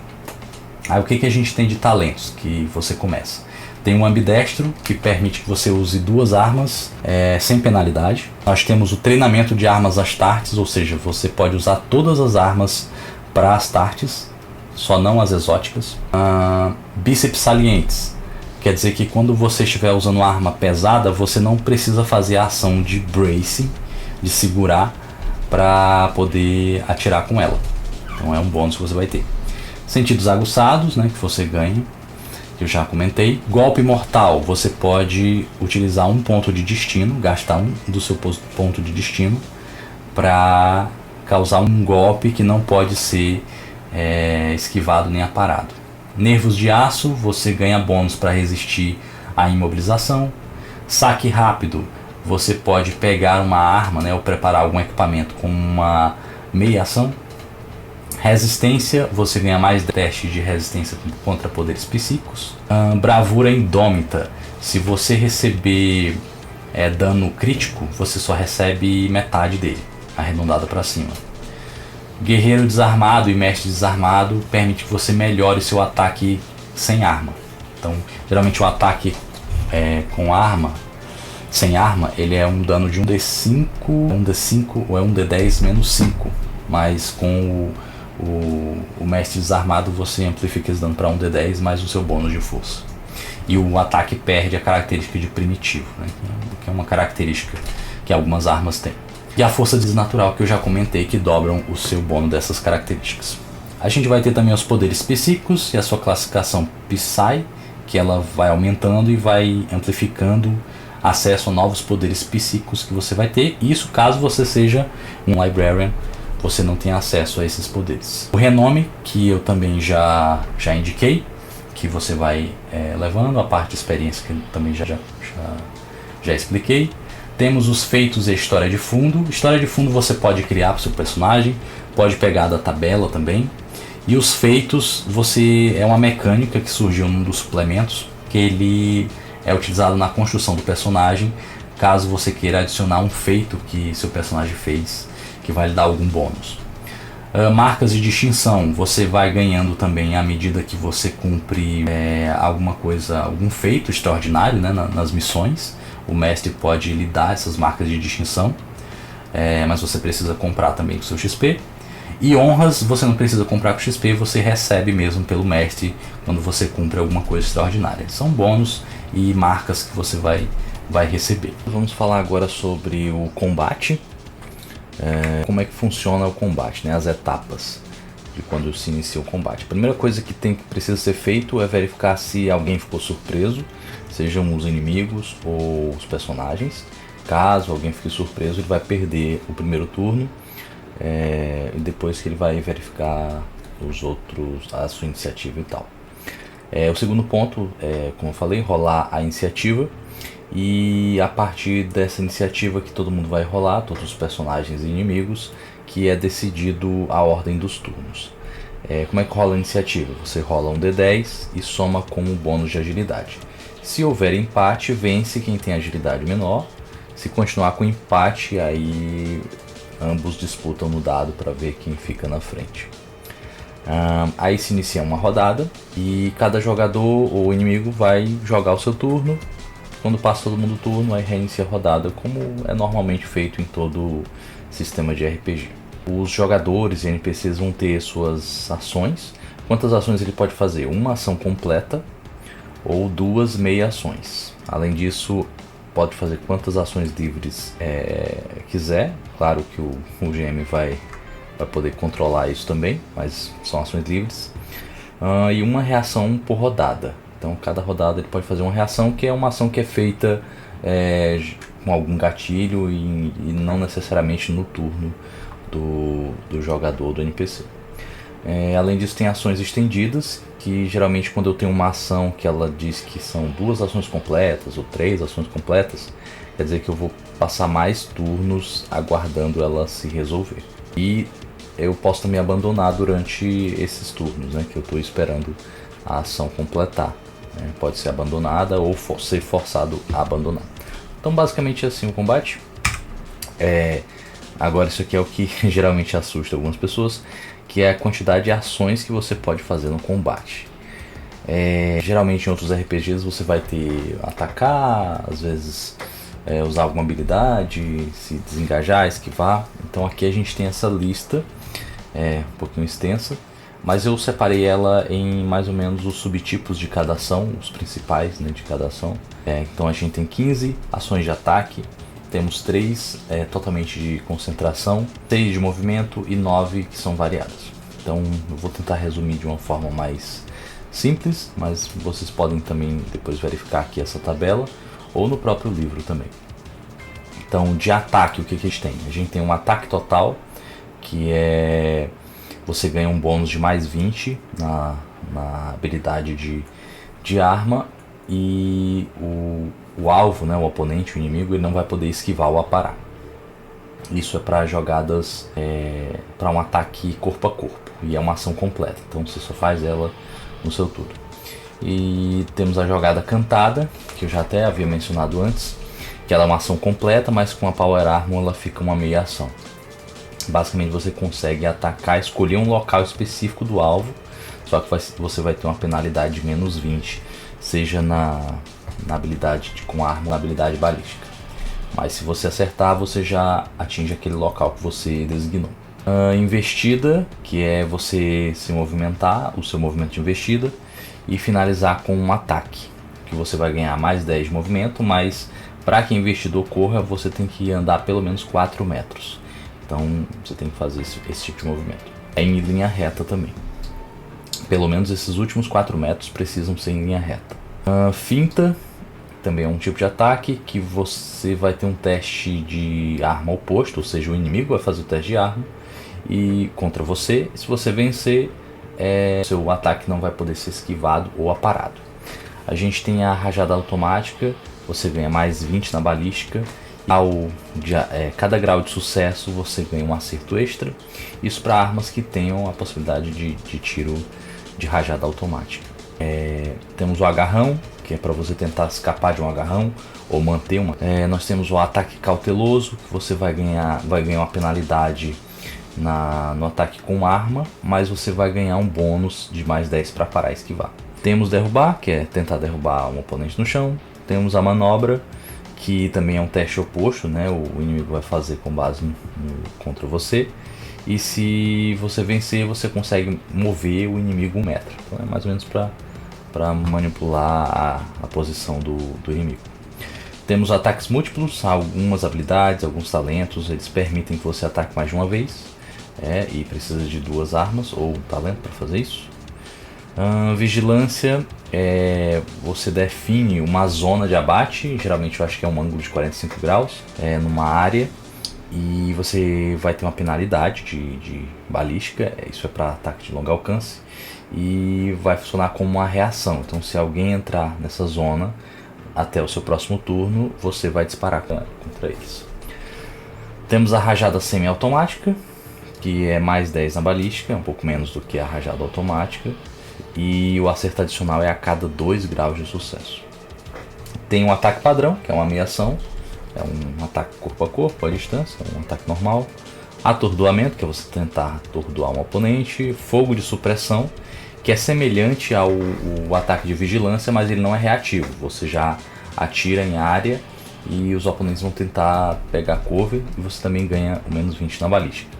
Aí o que a gente tem de talentos que você começa? Tem um ambidestro, que permite que você use 2 armas sem penalidade. Nós temos o treinamento de armas Astartes, ou seja, você pode usar todas as armas para Astartes, só não as exóticas. Bíceps salientes, quer dizer que quando você estiver usando uma arma pesada, você não precisa fazer a ação de bracing, de segurar, para poder atirar com ela. Então é um bônus que você vai ter. Sentidos aguçados, né, que você ganha, que eu já comentei. Golpe mortal, você pode utilizar um ponto de destino, gastar um do seu ponto de destino para causar um golpe que não pode ser esquivado nem aparado. Nervos de aço, você ganha bônus para resistir à imobilização. Saque rápido, você pode pegar uma arma, né, ou preparar algum equipamento com uma meia ação. Resistência, você ganha mais teste de resistência contra poderes psíquicos. Bravura indômita, se você receber dano crítico, você só recebe metade dele, arredondado para cima. Guerreiro desarmado e mestre desarmado permite que você melhore seu ataque sem arma. Então, geralmente o ataque com arma, sem arma, ele é um dano de 1d5 ou é 1d10 menos 5, mas com o mestre desarmado você amplifica esse dano para 1d10 mais o seu bônus de força. E o ataque perde a característica de primitivo, né, que é uma característica que algumas armas têm. E a força desnatural, que eu já comentei, que dobram o seu bônus dessas características. A gente vai ter também os poderes psíquicos e a sua classificação Psy, que ela vai aumentando e vai amplificando acesso a novos poderes psíquicos que você vai ter. Isso caso você seja um Librarian, você não tem acesso a esses poderes. O renome, que eu também já indiquei, que você vai levando, a parte de experiência que eu também já expliquei. Temos os feitos e a história de fundo. História de fundo você pode criar para o seu personagem, pode pegar da tabela também. E os feitos, é uma mecânica que surgiu num dos suplementos, que ele é utilizado na construção do personagem, caso você queira adicionar um feito que seu personagem fez, que vai lhe dar algum bônus. Marcas de distinção, você vai ganhando também à medida que você cumpre alguma coisa, algum feito extraordinário, né, nas missões. O mestre pode lhe dar essas marcas de distinção, mas você precisa comprar também com seu XP. E honras, você não precisa comprar com XP, você recebe mesmo pelo mestre quando você cumpre alguma coisa extraordinária. São bônus e marcas que você vai receber. Vamos falar agora sobre o combate. Como é que funciona o combate, né? As etapas de quando se inicia o combate. A primeira coisa que precisa ser feito é verificar se alguém ficou surpreso, sejam os inimigos ou os personagens. Caso alguém fique surpreso, ele vai perder o primeiro turno, e depois que ele vai verificar os outros, a sua iniciativa e tal. O segundo ponto como eu falei, rolar a iniciativa, e a partir dessa iniciativa que todo mundo vai rolar, todos os personagens e inimigos, que é decidido a ordem dos turnos. Como é que rola a iniciativa? Você rola um D10 e soma com um bônus de agilidade. Se houver empate, vence quem tem agilidade menor. Se continuar com empate, aí ambos disputam no dado para ver quem fica na frente. Aí se inicia uma rodada e cada jogador ou inimigo vai jogar o seu turno. Quando passa todo mundo o turno, aí reinicia a rodada, como é normalmente feito em todo sistema de RPG. Os jogadores e NPCs vão ter suas ações. Quantas ações ele pode fazer? Uma ação completa ou 2 meia ações. Além disso, pode fazer quantas ações livres quiser. Claro que o GM vai poder controlar isso também, mas são ações livres. E uma reação por rodada. Então cada rodada ele pode fazer uma reação, que é uma ação que é feita com algum gatilho e não necessariamente no turno do jogador, do NPC. Além disso, tem ações estendidas, que geralmente quando eu tenho uma ação que ela diz que são 2 ações completas ou 3 ações completas, quer dizer que eu vou passar mais turnos aguardando ela se resolver. E eu posso também abandonar durante esses turnos, né, que eu estou esperando a ação completar. Pode ser abandonada ou ser forçado a abandonar. Então basicamente é assim o combate. Agora isso aqui é o que geralmente assusta algumas pessoas, que é a quantidade de ações que você pode fazer no combate. Geralmente em outros RPGs você vai ter atacar, às vezes usar alguma habilidade, se desengajar, esquivar. Então aqui a gente tem essa lista, um pouquinho extensa, mas eu separei ela em mais ou menos os subtipos de cada ação, os principais, né, de cada ação. Então a gente tem 15 ações de ataque, temos 3 totalmente de concentração, 6 de movimento e 9 que são variadas. Então eu vou tentar resumir de uma forma mais simples, mas vocês podem também depois verificar aqui essa tabela ou no próprio livro também. Então de ataque, o que a gente tem? A gente tem um ataque total, que você ganha um bônus de mais 20 na habilidade de arma, e o alvo, né, o oponente, o inimigo, ele não vai poder esquivar ou aparar. Isso é para jogadas, para um ataque corpo a corpo, e é uma ação completa, então você só faz ela no seu turno. E temos a jogada cantada, que eu já até havia mencionado antes, que ela é uma ação completa, mas com a Power Armor ela fica uma meia ação. Basicamente você consegue atacar, escolher um local específico do alvo, só que você vai ter uma penalidade de menos 20, seja na habilidade com arma ou na habilidade balística. Mas se você acertar, você já atinge aquele local que você designou. Investida, que é você se movimentar, o seu movimento de investida, e finalizar com um ataque, que você vai ganhar mais 10 de movimento, mas para que o investidor corra, você tem que andar pelo menos 4 metros. Então você tem que fazer esse tipo de movimento. Em linha reta também. Pelo menos esses últimos 4 metros precisam ser em linha reta. Finta também é um tipo de ataque que você vai ter um teste de arma oposto, ou seja, o inimigo vai fazer o teste de arma e contra você. Se você vencer, seu ataque não vai poder ser esquivado ou aparado. A gente tem a rajada automática, você ganha mais 20 na balística. Cada grau de sucesso você ganha um acerto extra. Isso para armas que tenham a possibilidade de tiro de rajada automática. Temos o agarrão, que é para você tentar escapar de um agarrão ou manter uma. Nós temos o ataque cauteloso, que você vai ganhar uma penalidade no ataque com arma, mas você vai ganhar um bônus de mais 10 para parar e esquivar. Temos derrubar, que é tentar derrubar um oponente no chão. Temos a manobra, que também é um teste oposto, né? O inimigo vai fazer com base contra você. E se você vencer, você consegue mover o inimigo 1 metro. Então é mais ou menos para manipular a posição do inimigo. Temos ataques múltiplos, algumas habilidades, alguns talentos, eles permitem que você ataque mais de uma vez. E precisa de 2 armas ou talento para fazer isso. Vigilância, você define uma zona de abate, geralmente eu acho que é um ângulo de 45 graus, numa área, e você vai ter uma penalidade de balística, isso é para ataque de longo alcance, e vai funcionar como uma reação. Então se alguém entrar nessa zona até o seu próximo turno, você vai disparar contra eles. Temos a rajada semi-automática, que é mais 10 na balística, um pouco menos do que a rajada automática. E o acerto adicional é a cada 2 graus de sucesso. Tem um ataque padrão, que é uma meia ação. É um ataque corpo a corpo, à distância, um ataque normal. Atordoamento, que é você tentar atordoar um oponente. Fogo de supressão, que é semelhante ao ataque de vigilância, mas ele não é reativo. Você já atira em área e os oponentes vão tentar pegar cover, e você também ganha o menos 20 na balística.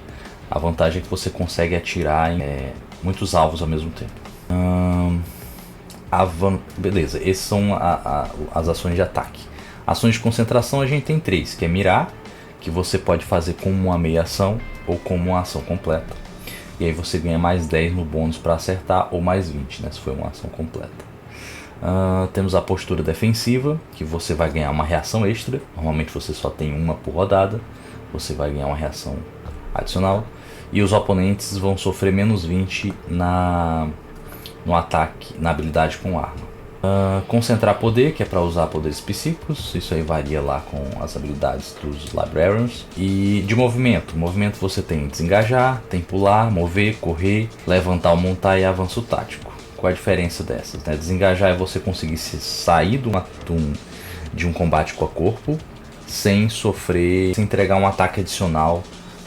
A vantagem é que você consegue atirar em muitos alvos ao mesmo tempo. Beleza, essas são as ações de ataque. Ações de concentração a gente tem 3, que é mirar, que você pode fazer como uma meia ação ou como uma ação completa. E aí você ganha mais 10 no bônus para acertar, ou mais 20, né, se for uma ação completa. Temos a postura defensiva, que você vai ganhar uma reação extra. Normalmente você só tem uma por rodada, você vai ganhar uma reação adicional. E os oponentes vão sofrer menos 20 no ataque, na habilidade com arma. Concentrar poder, que é para usar poderes psíquicos, isso aí varia lá com as habilidades dos Librarians. E de movimento você tem desengajar, tem pular, mover, correr, levantar ou montar e avanço tático. Qual a diferença dessas? Desengajar é você conseguir sair de um combate corpo a corpo, sem sofrer, sem entregar um ataque adicional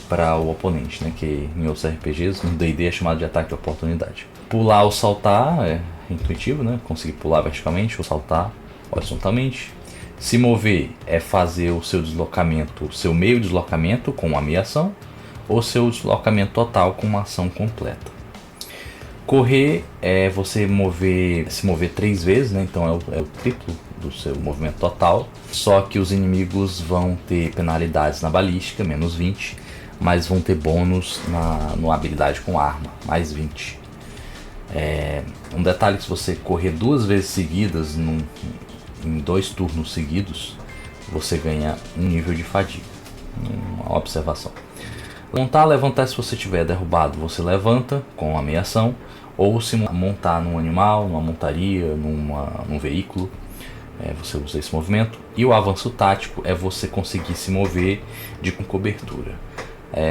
para o oponente, né? Que em outros RPGs, no D&D é chamado de ataque de oportunidade. Pular ou saltar é intuitivo, né? Conseguir pular verticalmente ou saltar horizontalmente. Se mover é fazer o seu deslocamento, seu meio deslocamento com uma meia ação, ou seu deslocamento total com uma ação completa. Correr é você se mover 3 vezes, né? Então é o triplo do seu movimento total. Só que os inimigos vão ter penalidades na balística, menos 20, mas vão ter bônus na habilidade com arma, mais 20. Um detalhe que se você correr 2 vezes seguidas, em 2 turnos seguidos, você ganha um nível de fadiga. Uma observação. Levantar se você tiver derrubado, você levanta com a meia ação, ou se montar num animal, numa montaria, num veículo, você usa esse movimento. E o avanço tático é você conseguir se mover com cobertura.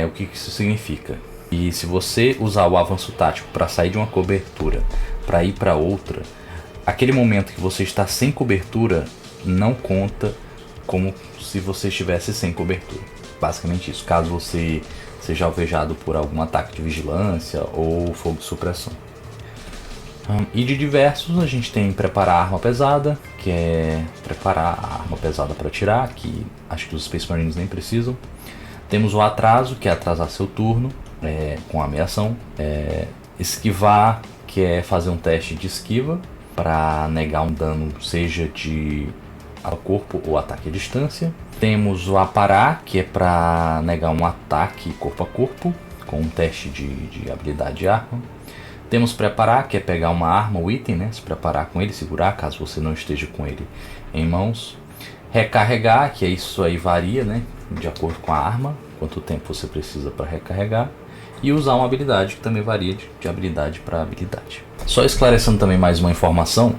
O que isso significa? E se você usar o avanço tático para sair de uma cobertura para ir para outra, aquele momento que você está sem cobertura não conta como se você estivesse sem cobertura. Basicamente isso, caso você seja alvejado por algum ataque de vigilância ou fogo de supressão. E de diversos, a gente tem preparar a arma pesada, que é preparar a arma pesada para atirar, que acho que os Space Marines nem precisam. Temos o atraso, que é atrasar seu turno com a meia ação. Esquivar, que é fazer um teste de esquiva para negar um dano, seja de ao corpo ou ataque à distância. Temos o aparar, que é para negar um ataque corpo a corpo, com um teste de habilidade de arma. Temos preparar, que é pegar uma arma ou item, né? Se preparar com ele, segurar, caso você não esteja com ele em mãos. Recarregar, que é isso aí varia, né? De acordo com a arma, quanto tempo você precisa para recarregar. E usar uma habilidade, que também varia de habilidade para habilidade. Só esclarecendo também mais uma informação,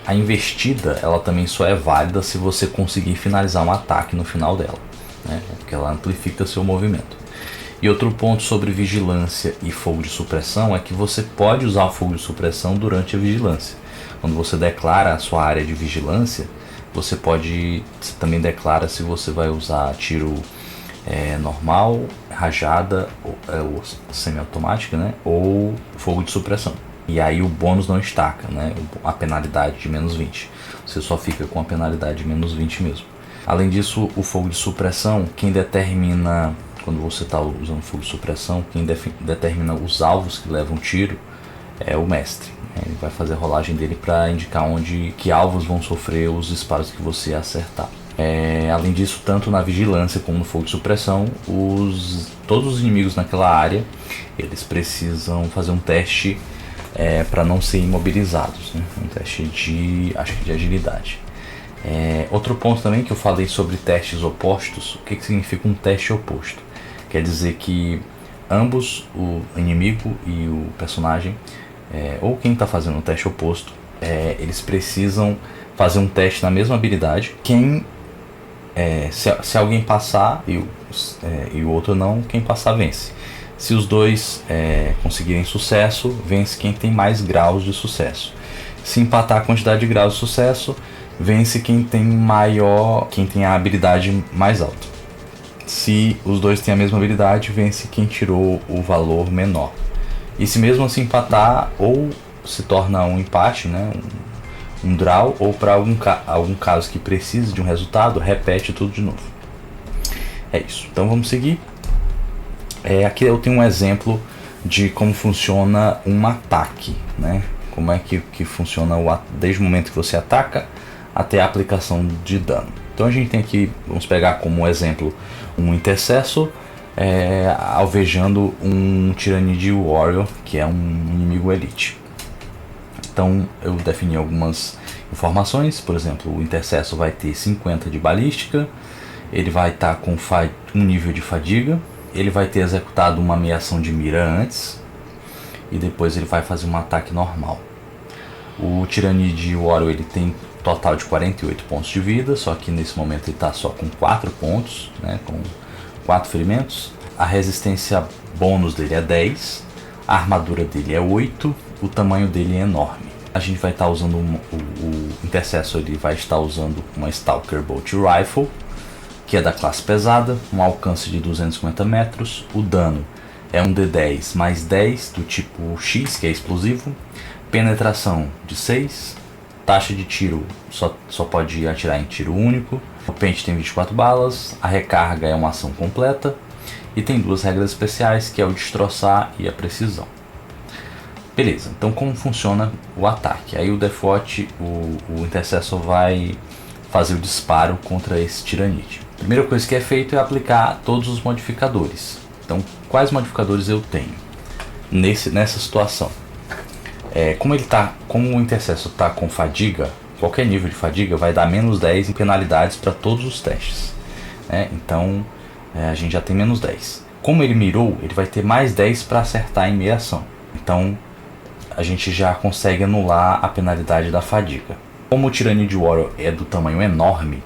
a investida ela também só é válida se você conseguir finalizar um ataque no final dela, né? Porque ela amplifica seu movimento. E outro ponto sobre vigilância e fogo de supressão é que você pode usar o fogo de supressão durante a vigilância. Quando você declara a sua área de vigilância, você também declara se você vai usar tiro normal, rajada, ou semiautomática, né? Ou fogo de supressão. E aí o bônus não estaca, né? A penalidade de menos 20. Você só fica com a penalidade de menos 20 mesmo. Além disso, o fogo de supressão, quem determina, quando você está usando fogo de supressão, quem determina os alvos que levam tiro é o mestre. Ele vai fazer a rolagem dele para indicar que alvos vão sofrer os disparos que você acertar. Além disso, tanto na vigilância como no fogo de supressão, todos os inimigos naquela área, eles precisam fazer um teste para não ser imobilizados, né? Um teste de agilidade. Outro ponto também que eu falei sobre testes opostos. O que significa um teste oposto? Quer dizer que ambos, o inimigo e o personagem, ou quem está fazendo o teste oposto, eles precisam fazer um teste na mesma habilidade. Se alguém passar e o outro não, quem passar vence. Se os dois conseguirem sucesso, vence quem tem mais graus de sucesso. Se empatar a quantidade de graus de sucesso, vence quem tem a habilidade mais alta. Se os dois têm a mesma habilidade, vence quem tirou o valor menor. E se mesmo assim empatar, ou se torna um empate, né? Um draw, ou para algum caso que precise de um resultado, repete tudo de novo. É isso. Então vamos seguir. Aqui eu tenho um exemplo de como funciona um ataque, né? Como é que funciona desde o momento que você ataca até a aplicação de dano. Então a gente tem aqui, vamos pegar como exemplo um Intercessor alvejando um Tyranid Warrior, que é um inimigo elite. Então eu defini algumas informações. Por exemplo, o Intercessor vai ter 50 de balística, ele vai estar com um nível de fadiga, ele vai ter executado uma ameação de mira antes e depois ele vai fazer um ataque normal. O Tyranid Warrior ele tem total de 48 pontos de vida, só que nesse momento ele está só com 4 pontos, né, com 4 ferimentos. A resistência bônus dele é 10, a armadura dele é 8, o tamanho dele é enorme. A gente vai estar usando o Intercessor, ele vai estar usando uma Stalker Bolt Rifle, que é da classe pesada, um alcance de 250 metros. O dano é um D10 mais 10 do tipo X, que é explosivo. Penetração de 6. Taxa de tiro só pode atirar em tiro único. O pente tem 24 balas. A recarga é uma ação completa. E tem duas regras especiais, que é o destroçar e a precisão. Beleza, então como funciona o ataque? Aí o Death Watch, o Intercessor vai fazer o disparo contra esse Tiranite. A primeira coisa que é feito é aplicar todos os modificadores. Então, quais modificadores eu tenho nessa situação? Como o Intercessor está com fadiga, qualquer nível de fadiga vai dar menos 10 em penalidades para todos os testes. Então, a gente já tem menos 10. Como ele mirou, ele vai ter mais 10 para acertar em meia ação. Então, a gente já consegue anular a penalidade da fadiga. Como o Tyrannid Warrior é do tamanho enorme,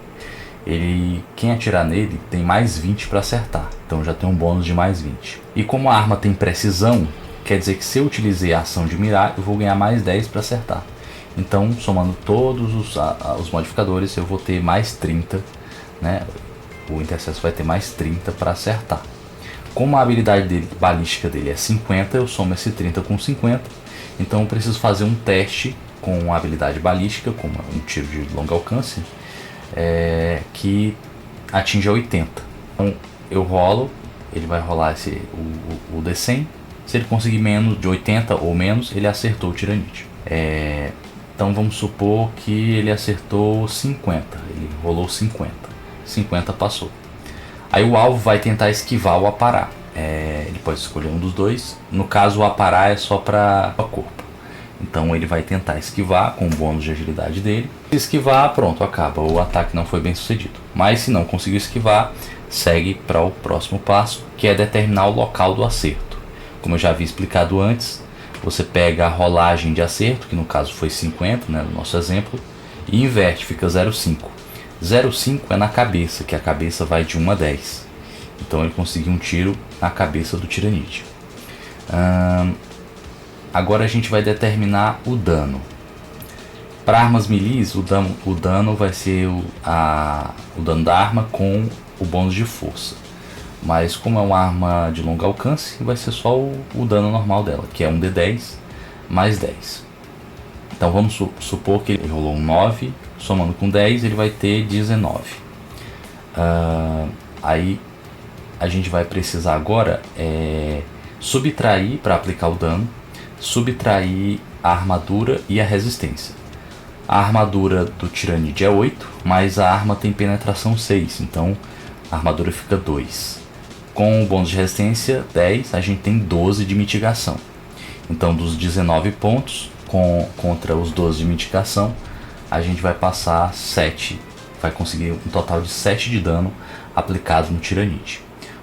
quem atirar nele tem mais 20 para acertar, então já tem um bônus de mais 20. E como a arma tem precisão, quer dizer que se eu utilizei a ação de mirar, eu vou ganhar mais 10 para acertar. Então, somando todos os modificadores, eu vou ter mais 30, né? O Intercessor vai ter mais 30 para acertar. Como a habilidade balística dele é 50, eu somo esse 30 com 50. Então eu preciso fazer um teste com a habilidade balística, com um tiro de longo alcance, que atinge 80. Então eu rolo, ele vai rolar o D100. Se ele conseguir menos de 80 ou menos, ele acertou o Tiranite. Então vamos supor que ele acertou 50, ele rolou 50. 50 passou. Aí o alvo vai tentar esquivar ou aparar. Ele pode escolher um dos dois. No caso, o aparar é só para corpo. Então ele vai tentar esquivar com o bônus de agilidade dele. Se esquivar, pronto, acaba. O ataque não foi bem sucedido. Mas se não conseguir esquivar, segue para o próximo passo, que é determinar o local do acerto. Como eu já havia explicado antes, você pega a rolagem de acerto, que no caso foi 50, né, no nosso exemplo, e inverte, fica 0,5. 0,5 é na cabeça, que a cabeça vai de 1 a 10. Então ele conseguiu um tiro na cabeça do Tiranite. Agora a gente vai determinar o dano. Para armas melee, o dano vai ser o dano da arma com o bônus de força. Mas como é uma arma de longo alcance, vai ser só o dano normal dela, que é um D10 mais 10. Então vamos supor que ele rolou um 9, somando com 10 ele vai ter 19. Aí a gente vai precisar agora subtrair, para aplicar o dano, subtrair a armadura e a resistência. A armadura do Tyrannid é 8, mas a arma tem penetração 6, então a armadura fica 2. Com o bônus de resistência 10, a gente tem 12 de mitigação. Então dos 19 pontos contra os 12 de mitigação, a gente vai passar 7, vai conseguir um total de 7 de dano aplicado no Tyrannid.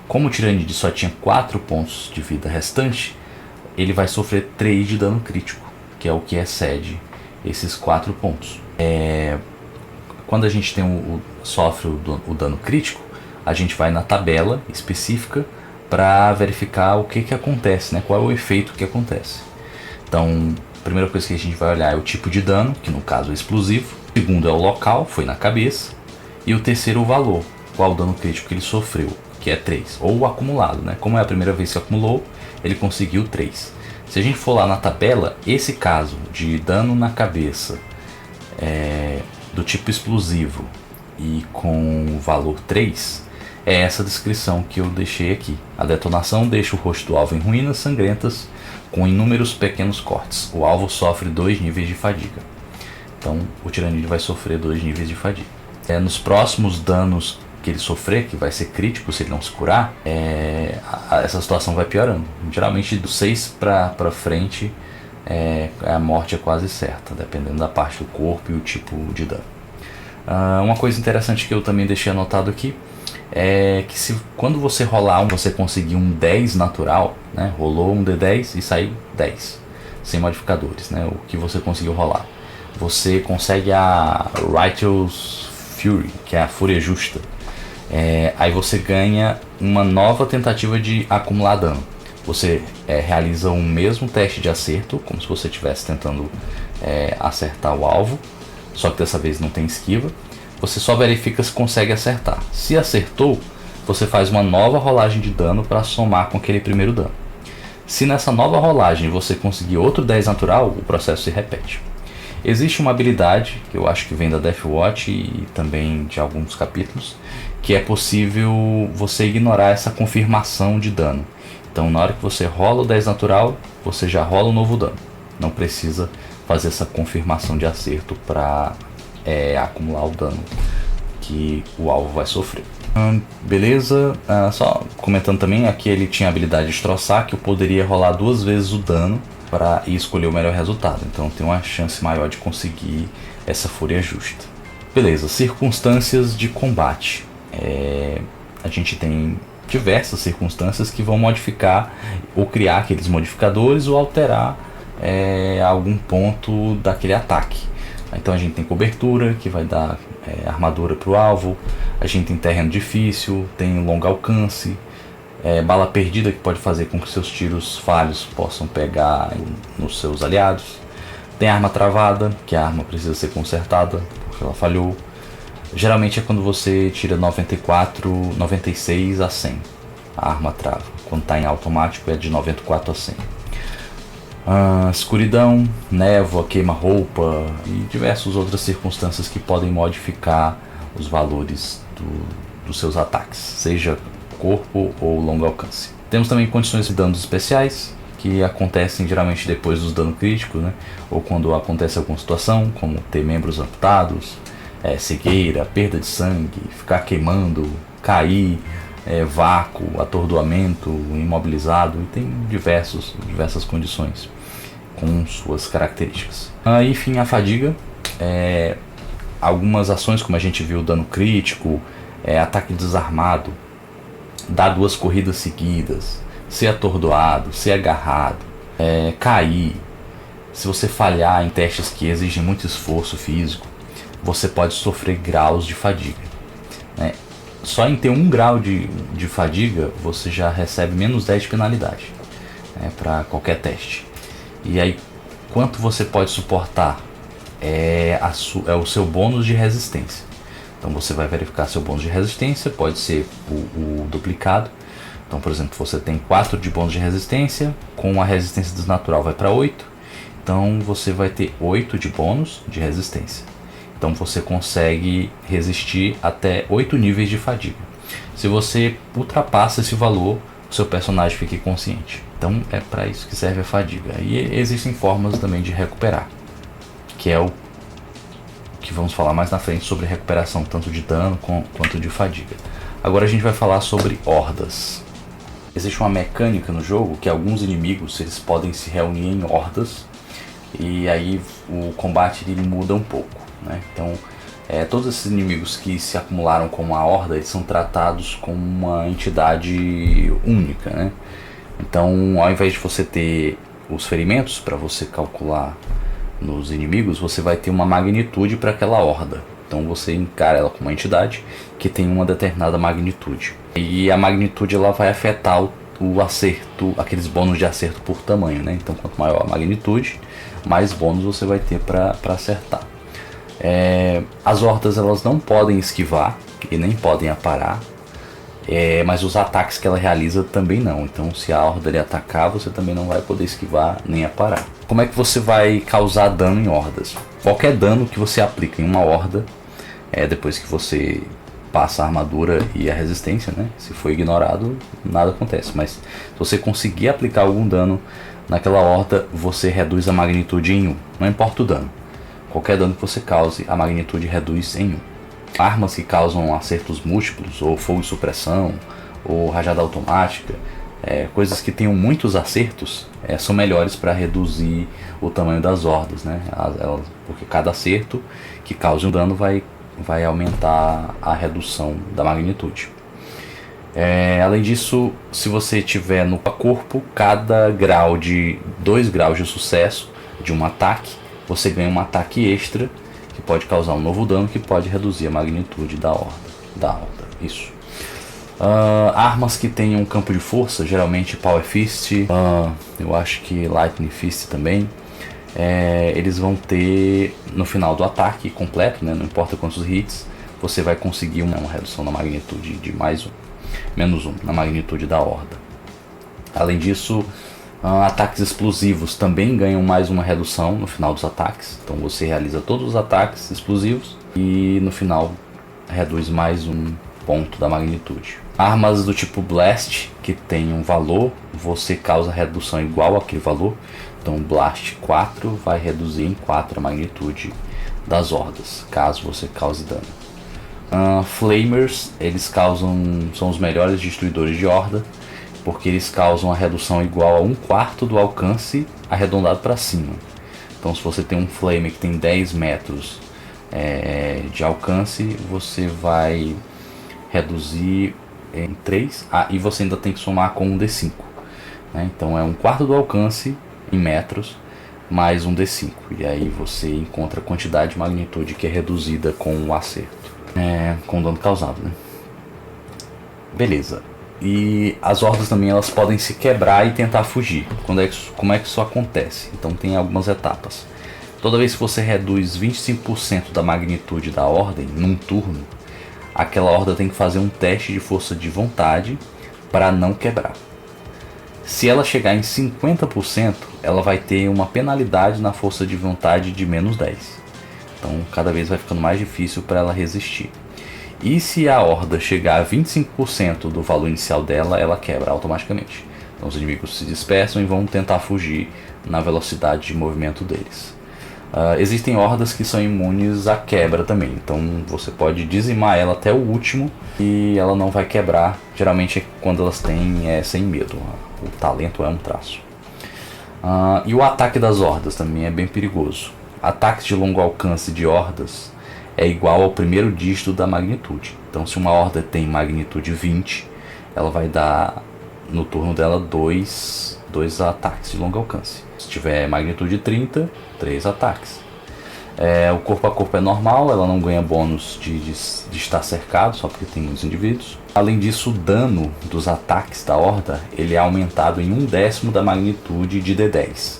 Como o Tyrannid só tinha 4 pontos de vida restante, ele vai sofrer 3 de dano crítico, que é o que excede esses 4 pontos. Quando a gente sofre o dano crítico, a gente vai na tabela específica para verificar o que acontece, né? Qual é o efeito que acontece. Então, a primeira coisa que a gente vai olhar é o tipo de dano, que no caso é explosivo. O segundo é o local, foi na cabeça. E o terceiro, o valor, qual o dano crítico que ele sofreu, que é 3, ou o acumulado, né? Como é a primeira vez que acumulou, ele conseguiu 3. Se a gente for lá na tabela, esse caso de dano na cabeça do tipo explosivo e com o valor 3, é essa descrição que eu deixei aqui. A detonação deixa o rosto do alvo em ruínas sangrentas com inúmeros pequenos cortes. O alvo sofre 2 níveis de fadiga. Então o Tyrannid vai sofrer 2 níveis de fadiga. Nos próximos danos que ele sofrer, que vai ser crítico se ele não se curar, essa situação vai piorando. Geralmente do 6 para frente, a morte é quase certa, dependendo da parte do corpo e o tipo de dano. Uma coisa interessante que eu também deixei anotado aqui é que quando você rolar você conseguir um 10 natural, né, rolou um D10 e saiu 10, sem modificadores, né, o que você conseguiu rolar, você consegue a Righteous Fury, que é a fúria justa. Aí você ganha uma nova tentativa de acumular dano. Você realiza o mesmo teste de acerto, como se você estivesse tentando acertar o alvo, só que dessa vez não tem esquiva. Você só verifica se consegue acertar. Se acertou, você faz uma nova rolagem de dano para somar com aquele primeiro dano. Se nessa nova rolagem você conseguir outro 10 natural, o processo se repete. Existe uma habilidade, que eu acho que vem da Deathwatch e também de alguns capítulos, que é possível você ignorar essa confirmação de dano. Então na hora que você rola o 10 natural, você já rola um novo dano. Não precisa fazer essa confirmação de acerto para acumular o dano que o alvo vai sofrer. Beleza, só comentando também, aqui ele tinha a habilidade de destroçar, que eu poderia rolar 2 vezes o dano para escolher o melhor resultado. Então tem uma chance maior de conseguir essa fúria justa. Beleza, circunstâncias de combate. A gente tem diversas circunstâncias que vão modificar ou criar aqueles modificadores ou alterar algum ponto daquele ataque. Então a gente tem cobertura, que vai dar armadura para o alvo. A gente tem terreno difícil, tem longo alcance, bala perdida, que pode fazer com que seus tiros falhos possam pegar nos seus aliados. Tem arma travada, que a arma precisa ser consertada porque ela falhou. Geralmente é quando você tira 94, 96 a 100. A arma trava. Quando está em automático é de 94 a 100. Escuridão, névoa, queima-roupa e diversas outras circunstâncias que podem modificar os valores dos seus ataques, seja corpo ou longo alcance. Temos também condições de danos especiais, que acontecem geralmente depois dos danos críticos, né? Ou quando acontece alguma situação, como ter membros amputados, cegueira, perda de sangue, ficar queimando, cair, vácuo, atordoamento, imobilizado, e tem diversas condições com suas características. Enfim, a fadiga, algumas ações, como a gente viu, dano crítico, ataque desarmado, dar 2 corridas seguidas, ser atordoado, ser agarrado, cair. Se você falhar em testes que exigem muito esforço físico, você pode sofrer graus de fadiga, né? Só em ter 1 grau de fadiga, você já recebe menos 10 de penalidade, para qualquer teste. E aí, quanto você pode suportar é o seu bônus de resistência. Então você vai verificar seu bônus de resistência, pode ser o duplicado. Então, por exemplo, você tem 4 de bônus de resistência, com a resistência desnatural vai para 8. Então você vai ter 8 de bônus de resistência. Então você consegue resistir até 8 níveis de fadiga. Se você ultrapassa esse valor, o seu personagem fica inconsciente. Então é para isso que serve a fadiga. E existem formas também de recuperar, que é o que vamos falar mais na frente sobre recuperação tanto de dano quanto de fadiga. Agora a gente vai falar sobre hordas. Existe uma mecânica no jogo que alguns inimigos eles podem se reunir em hordas, e aí o combate ele muda um pouco, né? Então todos esses inimigos que se acumularam com uma horda, eles são tratados como uma entidade única, né? Então, ao invés de você ter os ferimentos para você calcular nos inimigos, você vai ter uma magnitude para aquela horda. Então você encara ela como uma entidade que tem uma determinada magnitude. E a magnitude ela vai afetar o acerto, aqueles bônus de acerto por tamanho, né? Então quanto maior a magnitude, mais bônus você vai ter para acertar. As hordas elas não podem esquivar e nem podem aparar, mas os ataques que ela realiza também não. Então se a horda lhe atacar, você também não vai poder esquivar nem aparar. Como é que você vai causar dano em hordas? Qualquer dano que você aplica em uma horda, depois que você passa a armadura e a resistência, né? Se for ignorado, nada acontece. Mas se você conseguir aplicar algum dano naquela horda, você reduz a magnitude em 1. Não importa o dano. Qualquer dano que você cause, a magnitude reduz em 1. Armas que causam acertos múltiplos, ou fogo de supressão, ou rajada automática, coisas que tenham muitos acertos, são melhores para reduzir o tamanho das hordas, né? Porque cada acerto que cause um dano vai aumentar a redução da magnitude. Além disso, se você tiver no corpo, cada 2 graus de sucesso de um ataque, você ganha um ataque extra que pode causar um novo dano que pode reduzir a magnitude da horda. Isso. Armas que tenham um campo de força, geralmente Power Fist, eu acho que Lightning Fist também, eles vão ter no final do ataque completo, né, não importa quantos hits, você vai conseguir uma redução na magnitude de menos 1 na magnitude da horda. Além disso, ataques explosivos também ganham mais uma redução no final dos ataques. Então você realiza todos os ataques explosivos e no final reduz mais um ponto da magnitude. Armas do tipo Blast, que tem um valor, você causa redução igual àquele valor. Então Blast 4 vai reduzir em 4 a magnitude das hordas, caso você cause dano. Flamers, eles são os melhores destruidores de horda, porque eles causam a redução igual a 1/4 do alcance arredondado para cima. Então se você tem um Flame que tem 10 metros de alcance, você vai reduzir em 3, e você ainda tem que somar com um D5, né? Então é 1/4 do alcance em metros mais um D5, e aí você encontra a quantidade de magnitude que é reduzida com o acerto, com o dano causado, né? Beleza. E as hordas também elas podem se quebrar e tentar fugir. Como é que isso acontece? Então tem algumas etapas. Toda vez que você reduz 25% da magnitude da ordem num turno, aquela horda tem que fazer um teste de força de vontade para não quebrar. Se ela chegar em 50%, ela vai ter uma penalidade na força de vontade de menos 10. Então cada vez vai ficando mais difícil para ela resistir. E se a horda chegar a 25% do valor inicial dela, ela quebra automaticamente. Então os inimigos se dispersam e vão tentar fugir na velocidade de movimento deles. Existem hordas que são imunes à quebra também, então você pode dizimar ela até o último e ela não vai quebrar. Geralmente é quando elas têm sem medo, o talento é um traço. E o ataque das hordas também é bem perigoso. Ataques de longo alcance de hordas é igual ao primeiro dígito da magnitude. Então se uma horda tem magnitude 20, ela vai dar no turno dela 2 ataques de longo alcance. Se tiver magnitude 30, 3 ataques. O corpo a corpo é normal, ela não ganha bônus de estar cercado, só porque tem muitos indivíduos. Além disso, o dano dos ataques da horda ele é aumentado em 1/10 da magnitude de D10.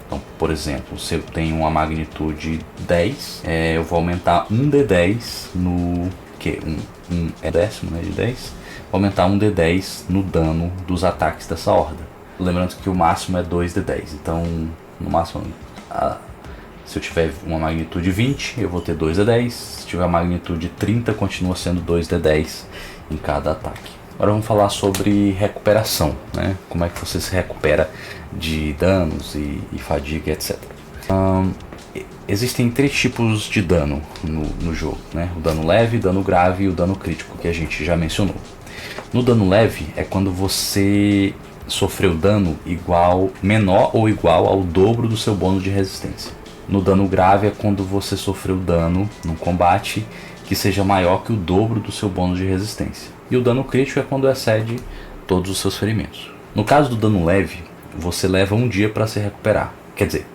Então, por exemplo, se eu tenho uma magnitude 10, eu vou aumentar 1d10 no... que 1 é décimo, né, de 10. Vou aumentar 1d10 no dano dos ataques dessa horda. Lembrando que o máximo é 2d10. Então, no máximo, se eu tiver uma magnitude 20, eu vou ter 2d10. Se tiver uma magnitude 30, continua sendo 2d10 em cada ataque. Agora vamos falar sobre recuperação, né? Como é que você se recupera de danos e fadiga, etc. Existem 3 tipos de dano no jogo, né? O dano leve, dano grave e o dano crítico, que a gente já mencionou. No dano leve é quando você sofreu dano menor ou igual ao dobro do seu bônus de resistência. No dano grave é quando você sofreu dano no combate que seja maior que o dobro do seu bônus de resistência. E o dano crítico é quando excede todos os seus ferimentos. No caso do dano leve, você leva um dia para se recuperar. Quer dizer,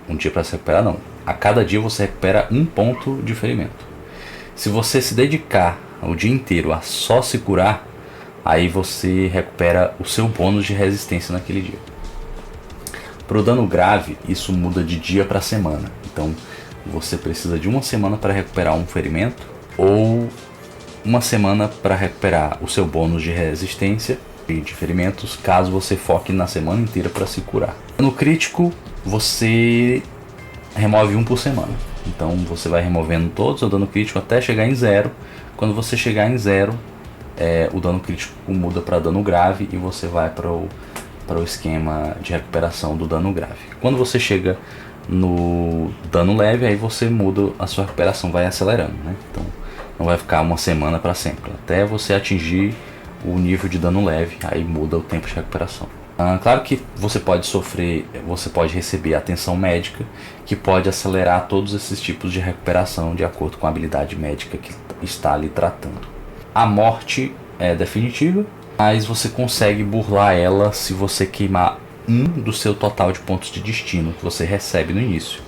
um dia para se recuperar não. A cada dia você recupera 1 ponto de ferimento. Se você se dedicar o dia inteiro a só se curar, aí você recupera o seu bônus de resistência naquele dia. Para o dano grave, isso muda de dia para semana. Então você precisa de 1 semana para recuperar um ferimento, ou 1 semana para recuperar o seu bônus de resistência e de ferimentos, caso você foque na semana inteira para se curar. No crítico, você remove 1 por semana. Então você vai removendo todo o seu dano crítico até chegar em 0. Quando você chegar em 0, o dano crítico muda para dano grave e você vai para o esquema de recuperação do dano grave. Quando você chega no dano leve, aí você muda, a sua recuperação vai acelerando, né? Então não vai ficar 1 semana para sempre, até você atingir o nível de dano leve, aí muda o tempo de recuperação. Claro que você pode receber atenção médica, que pode acelerar todos esses tipos de recuperação de acordo com a habilidade médica que está ali tratando. A morte é definitiva, mas você consegue burlar ela se você queimar 1 do seu total de pontos de destino que você recebe no início.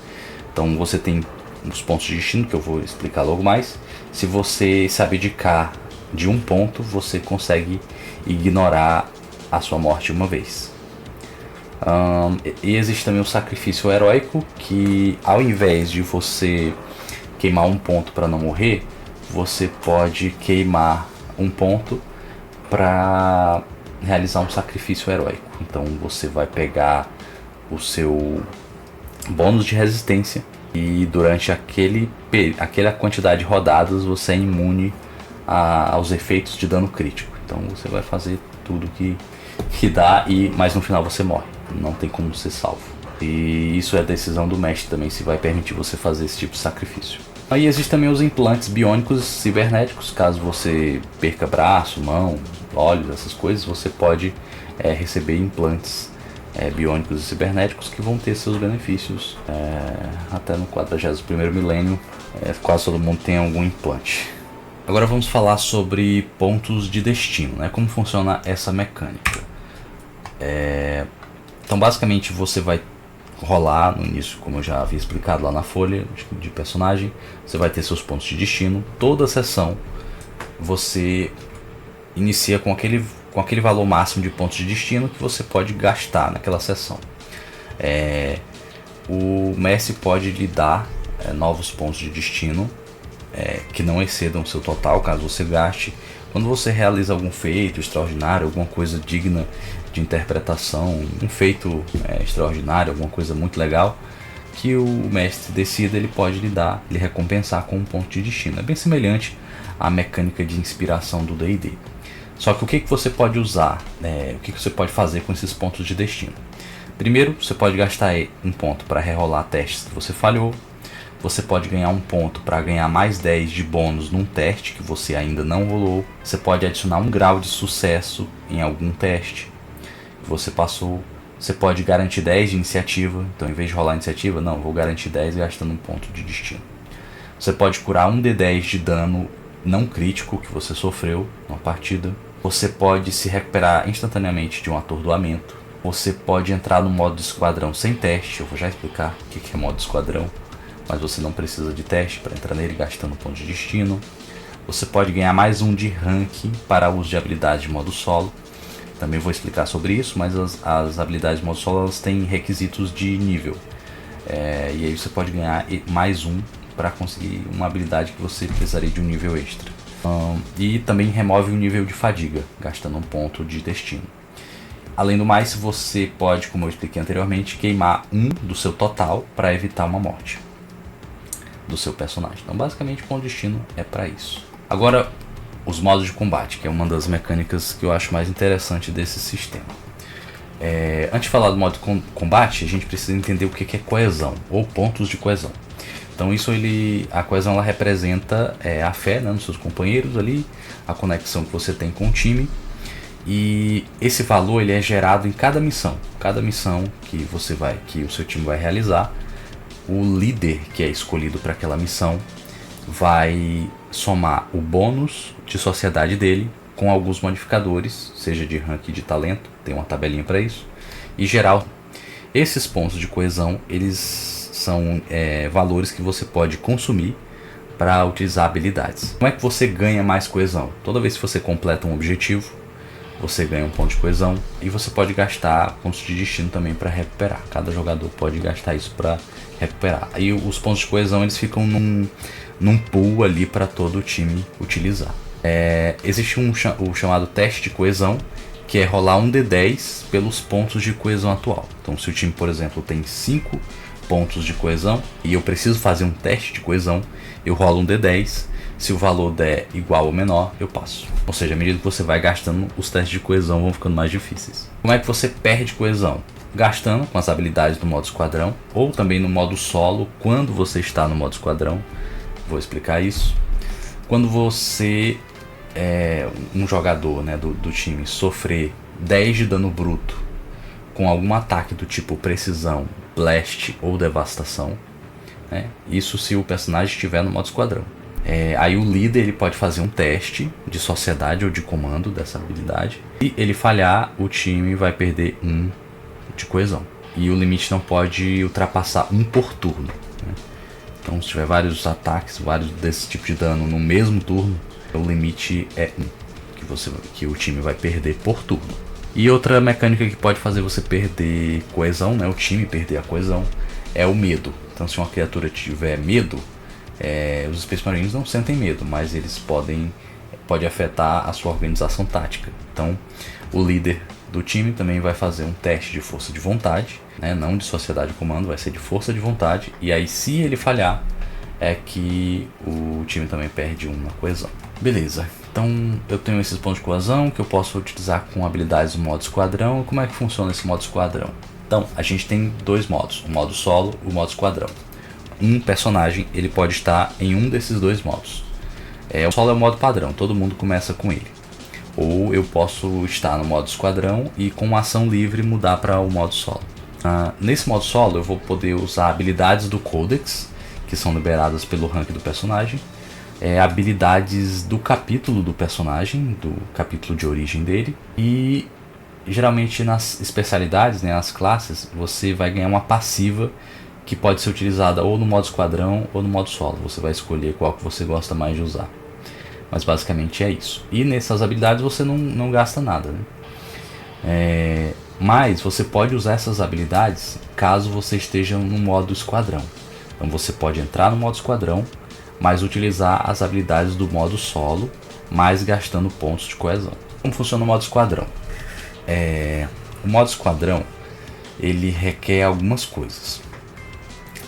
Então você tem os pontos de destino, que eu vou explicar logo mais. Se você se abdicar de 1 ponto, você consegue ignorar a sua morte uma vez. E existe também o sacrifício heróico, que ao invés de você queimar um ponto para não morrer, você pode queimar um ponto para realizar um sacrifício heróico. Então você vai pegar o seu bônus de resistência e durante aquela quantidade de rodadas você é imune aos efeitos de dano crítico. Então você vai fazer tudo que dá, mas no final você morre, não tem como ser salvo. E isso é decisão do mestre também, se vai permitir você fazer esse tipo de sacrifício. Aí existem também os implantes biônicos cibernéticos. Caso você perca braço, mão, olhos, essas coisas, você pode receber implantes biônicos e cibernéticos que vão ter seus benefícios até no 41º milênio. Quase todo mundo tem algum implante. Agora vamos falar sobre pontos de destino, né? Como funciona essa mecânica. Então basicamente você vai rolar no início, como eu já havia explicado lá na folha de personagem, você vai ter seus pontos de destino. Toda sessão você inicia com aquele valor máximo de pontos de destino que você pode gastar naquela sessão. O mestre pode lhe dar novos pontos de destino que não excedam o seu total, caso você gaste. Quando você realiza algum feito extraordinário, alguma coisa digna de interpretação, um feito extraordinário, alguma coisa muito legal, que o mestre decida, ele pode lhe recompensar com um ponto de destino. É bem semelhante à mecânica de inspiração do D&D. Só que o que você pode usar, o que você pode fazer com esses pontos de destino? Primeiro, você pode gastar um ponto para rerolar testes que você falhou. Você pode ganhar um ponto para ganhar mais 10 de bônus num teste que você ainda não rolou. Você pode adicionar um grau de sucesso em algum teste que você passou. Você pode garantir 10 de iniciativa. Então, em vez de rolar iniciativa, não, vou garantir 10 gastando um ponto de destino. Você pode curar um D10 de dano não crítico que você sofreu numa partida. Você pode se recuperar instantaneamente de um atordoamento. Você pode entrar no modo de esquadrão sem teste. Eu vou já explicar o que é modo de esquadrão, mas você não precisa de teste para entrar nele gastando ponto de destino. Você pode ganhar mais um de ranking para uso de habilidades de modo solo. Também vou explicar sobre isso, mas as habilidades de modo solo elas têm requisitos de nível. E aí você pode ganhar mais um para conseguir uma habilidade que você precisaria de um nível extra. E também remove o nível de fadiga, gastando um ponto de destino. Além do mais, você pode, como eu expliquei anteriormente, queimar um do seu total para evitar uma morte do seu personagem. Então basicamente o ponto de destino é para isso. Agora os modos de combate, que é uma das mecânicas que eu acho mais interessante desse sistema. Antes de falar do modo de combate, a gente precisa entender o que é coesão ou pontos de coesão. Então a coesão ela representa a fé, né, nos seus companheiros ali, a conexão que você tem com o time. E esse valor ele é gerado em cada missão. Cada missão que o seu time vai realizar, o líder que é escolhido para aquela missão vai somar o bônus de sociedade dele com alguns modificadores, seja de rank e de talento, tem uma tabelinha para isso, e geral. Esses pontos de coesão eles são valores que você pode consumir para utilizar habilidades. Como é que você ganha mais coesão? Toda vez que você completa um objetivo, você ganha um ponto de coesão e você pode gastar pontos de destino também para recuperar. Cada jogador pode gastar isso para recuperar. Aí os pontos de coesão eles ficam num pool ali para todo o time utilizar. Existe o chamado teste de coesão, que é rolar um D10 pelos pontos de coesão atual. Então se o time, por exemplo, tem 5 pontos de coesão e eu preciso fazer um teste de coesão, eu rolo um D10. Se o valor der igual ou menor, eu passo. Ou seja, à medida que você vai gastando, os testes de coesão vão ficando mais difíceis. Como é que você perde coesão? Gastando com as habilidades do modo esquadrão, ou também no modo solo, quando você está no modo esquadrão. Vou explicar isso. Quando você, um jogador, né, do time, sofrer 10 de dano bruto com algum ataque do tipo precisão, blast ou devastação, né, isso se o personagem estiver no modo esquadrão. Aí o líder ele pode fazer um teste de sociedade ou de comando dessa habilidade. E ele falhar, o time vai perder 1 de coesão. E o limite não pode ultrapassar 1 por turno, né? Então se tiver vários ataques, vários desse tipo de dano no mesmo turno, o limite é 1 que o time vai perder por turno. E outra mecânica que pode fazer você perder coesão, né, o time perder a coesão, é o medo. Então se uma criatura tiver medo, os Space Marines não sentem medo, mas eles pode afetar a sua organização tática. Então o líder do time também vai fazer um teste de força de vontade, né, não de sociedade de comando, vai ser de força de vontade, e aí se ele falhar é que o time também perde uma coesão. Beleza, então eu tenho esses pontos de coesão que eu posso utilizar com habilidades do modo esquadrão. Como é que funciona esse modo esquadrão? Então a gente tem dois modos, o modo solo e o modo esquadrão. Um personagem ele pode estar em um desses dois modos. O solo é o modo padrão, todo mundo começa com ele. Ou eu posso estar no modo esquadrão e com uma ação livre mudar para o modo solo. Nesse modo solo eu vou poder usar habilidades do Codex, que são liberadas pelo rank do personagem, habilidades do capítulo do personagem, do capítulo de origem dele, e geralmente nas especialidades, né, nas classes, você vai ganhar uma passiva que pode ser utilizada ou no modo esquadrão ou no modo solo. Você vai escolher qual que você gosta mais de usar. Mas basicamente é isso. E nessas habilidades você não gasta nada, né? Mas você pode usar essas habilidades caso você esteja no modo esquadrão. Então você pode entrar no modo esquadrão, mas utilizar as habilidades do modo solo, mas gastando pontos de coesão. Como funciona o modo esquadrão? O modo esquadrão ele requer algumas coisas.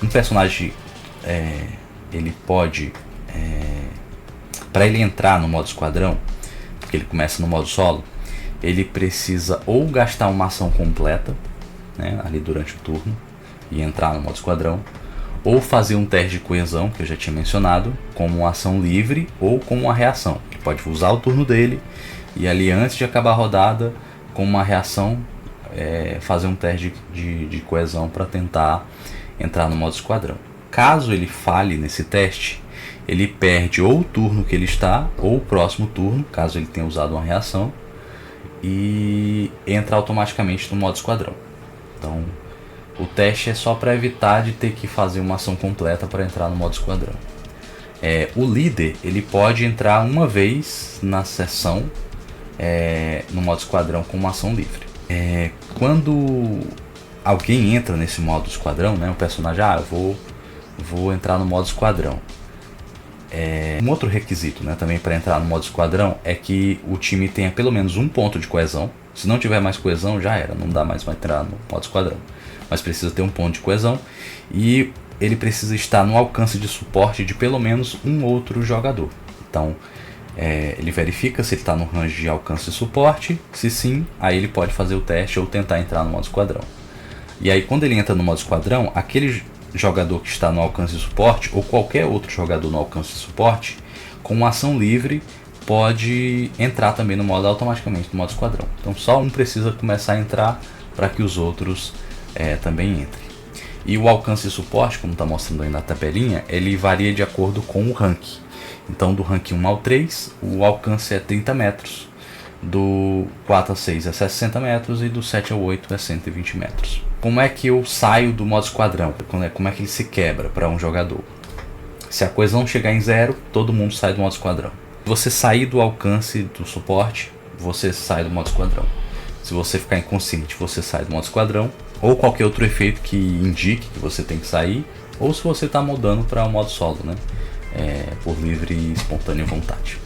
Um personagem ele pode para ele entrar no modo esquadrão, porque ele começa no modo solo, ele precisa ou gastar uma ação completa, né, ali durante o turno e entrar no modo esquadrão, ou fazer um teste de coesão, que eu já tinha mencionado, como uma ação livre ou como uma reação. Ele pode usar o turno dele e ali antes de acabar a rodada, com uma reação, fazer um teste de coesão para tentar entrar no modo esquadrão. Caso ele falhe nesse teste, ele perde ou o turno que ele está, ou o próximo turno, caso ele tenha usado uma reação, e entra automaticamente no modo esquadrão. Então, o teste é só para evitar de ter que fazer uma ação completa para entrar no modo esquadrão. O líder ele pode entrar uma vez na sessão no modo esquadrão com uma ação livre. Quando alguém entra nesse modo esquadrão, né, o personagem, eu vou entrar no modo esquadrão. Um outro requisito, né, também para entrar no modo esquadrão é que o time tenha pelo menos um ponto de coesão. Se não tiver mais coesão, já era, não dá mais para entrar no modo esquadrão. Mas precisa ter um ponto de coesão e ele precisa estar no alcance de suporte de pelo menos um outro jogador. Então ele verifica se ele está no range de alcance de suporte. Se sim, aí ele pode fazer o teste ou tentar entrar no modo esquadrão. E aí quando ele entra no modo esquadrão, aquele jogador que está no alcance de suporte ou qualquer outro jogador no alcance de suporte, com uma ação livre pode entrar também automaticamente no modo esquadrão. Então só um precisa começar a entrar para que os outros também entrem. E o alcance de suporte, como está mostrando aí na tabelinha, ele varia de acordo com o rank. Então do rank 1 ao 3 o alcance é 30 metros, do 4 a 6 é 60 metros e do 7 ao 8 é 120 metros. Como é que eu saio do modo esquadrão? Como é que ele se quebra para um jogador? Se a coesão chegar em 0, todo mundo sai do modo esquadrão. Se você sair do alcance do suporte, você sai do modo esquadrão. Se você ficar inconsciente, você sai do modo esquadrão. Ou qualquer outro efeito que indique que você tem que sair. Ou se você está mudando para o modo solo, né? Por livre e espontânea vontade.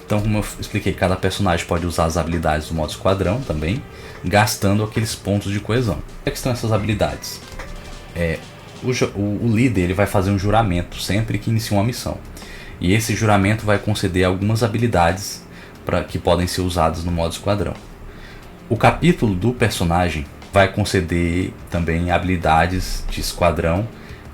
Então, como eu expliquei, cada personagem pode usar as habilidades do modo esquadrão também, gastando aqueles pontos de coesão. Como é que estão essas habilidades? O líder ele vai fazer um juramento sempre que inicia uma missão. E esse juramento vai conceder algumas habilidades que podem ser usadas no modo esquadrão. O capítulo do personagem vai conceder também habilidades de esquadrão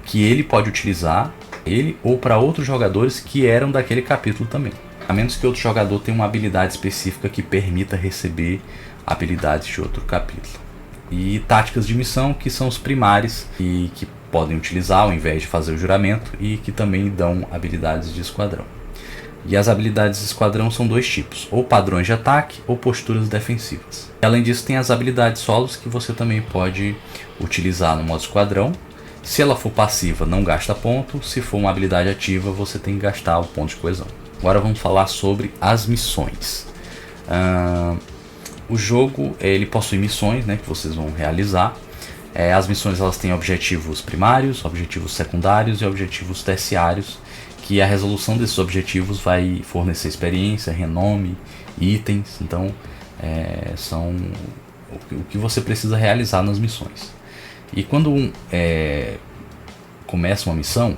que ele pode utilizar, ele ou para outros jogadores que eram daquele capítulo também. A menos que outro jogador tenha uma habilidade específica que permita receber habilidades de outro capítulo. E táticas de missão, que são os primários e que podem utilizar ao invés de fazer o juramento e que também dão habilidades de esquadrão. E as habilidades de esquadrão são dois tipos, ou padrões de ataque ou posturas defensivas. E, além disso, tem as habilidades solos que você também pode utilizar no modo esquadrão. Se ela for passiva, não gasta ponto. Se for uma habilidade ativa, você tem que gastar o ponto de coesão. Agora vamos falar sobre as missões. O jogo ele possui missões, né, que vocês vão realizar. As missões elas têm objetivos primários, objetivos secundários e objetivos terciários, que a resolução desses objetivos vai fornecer experiência, renome, itens. Então são o que você precisa realizar nas missões. E quando começa uma missão,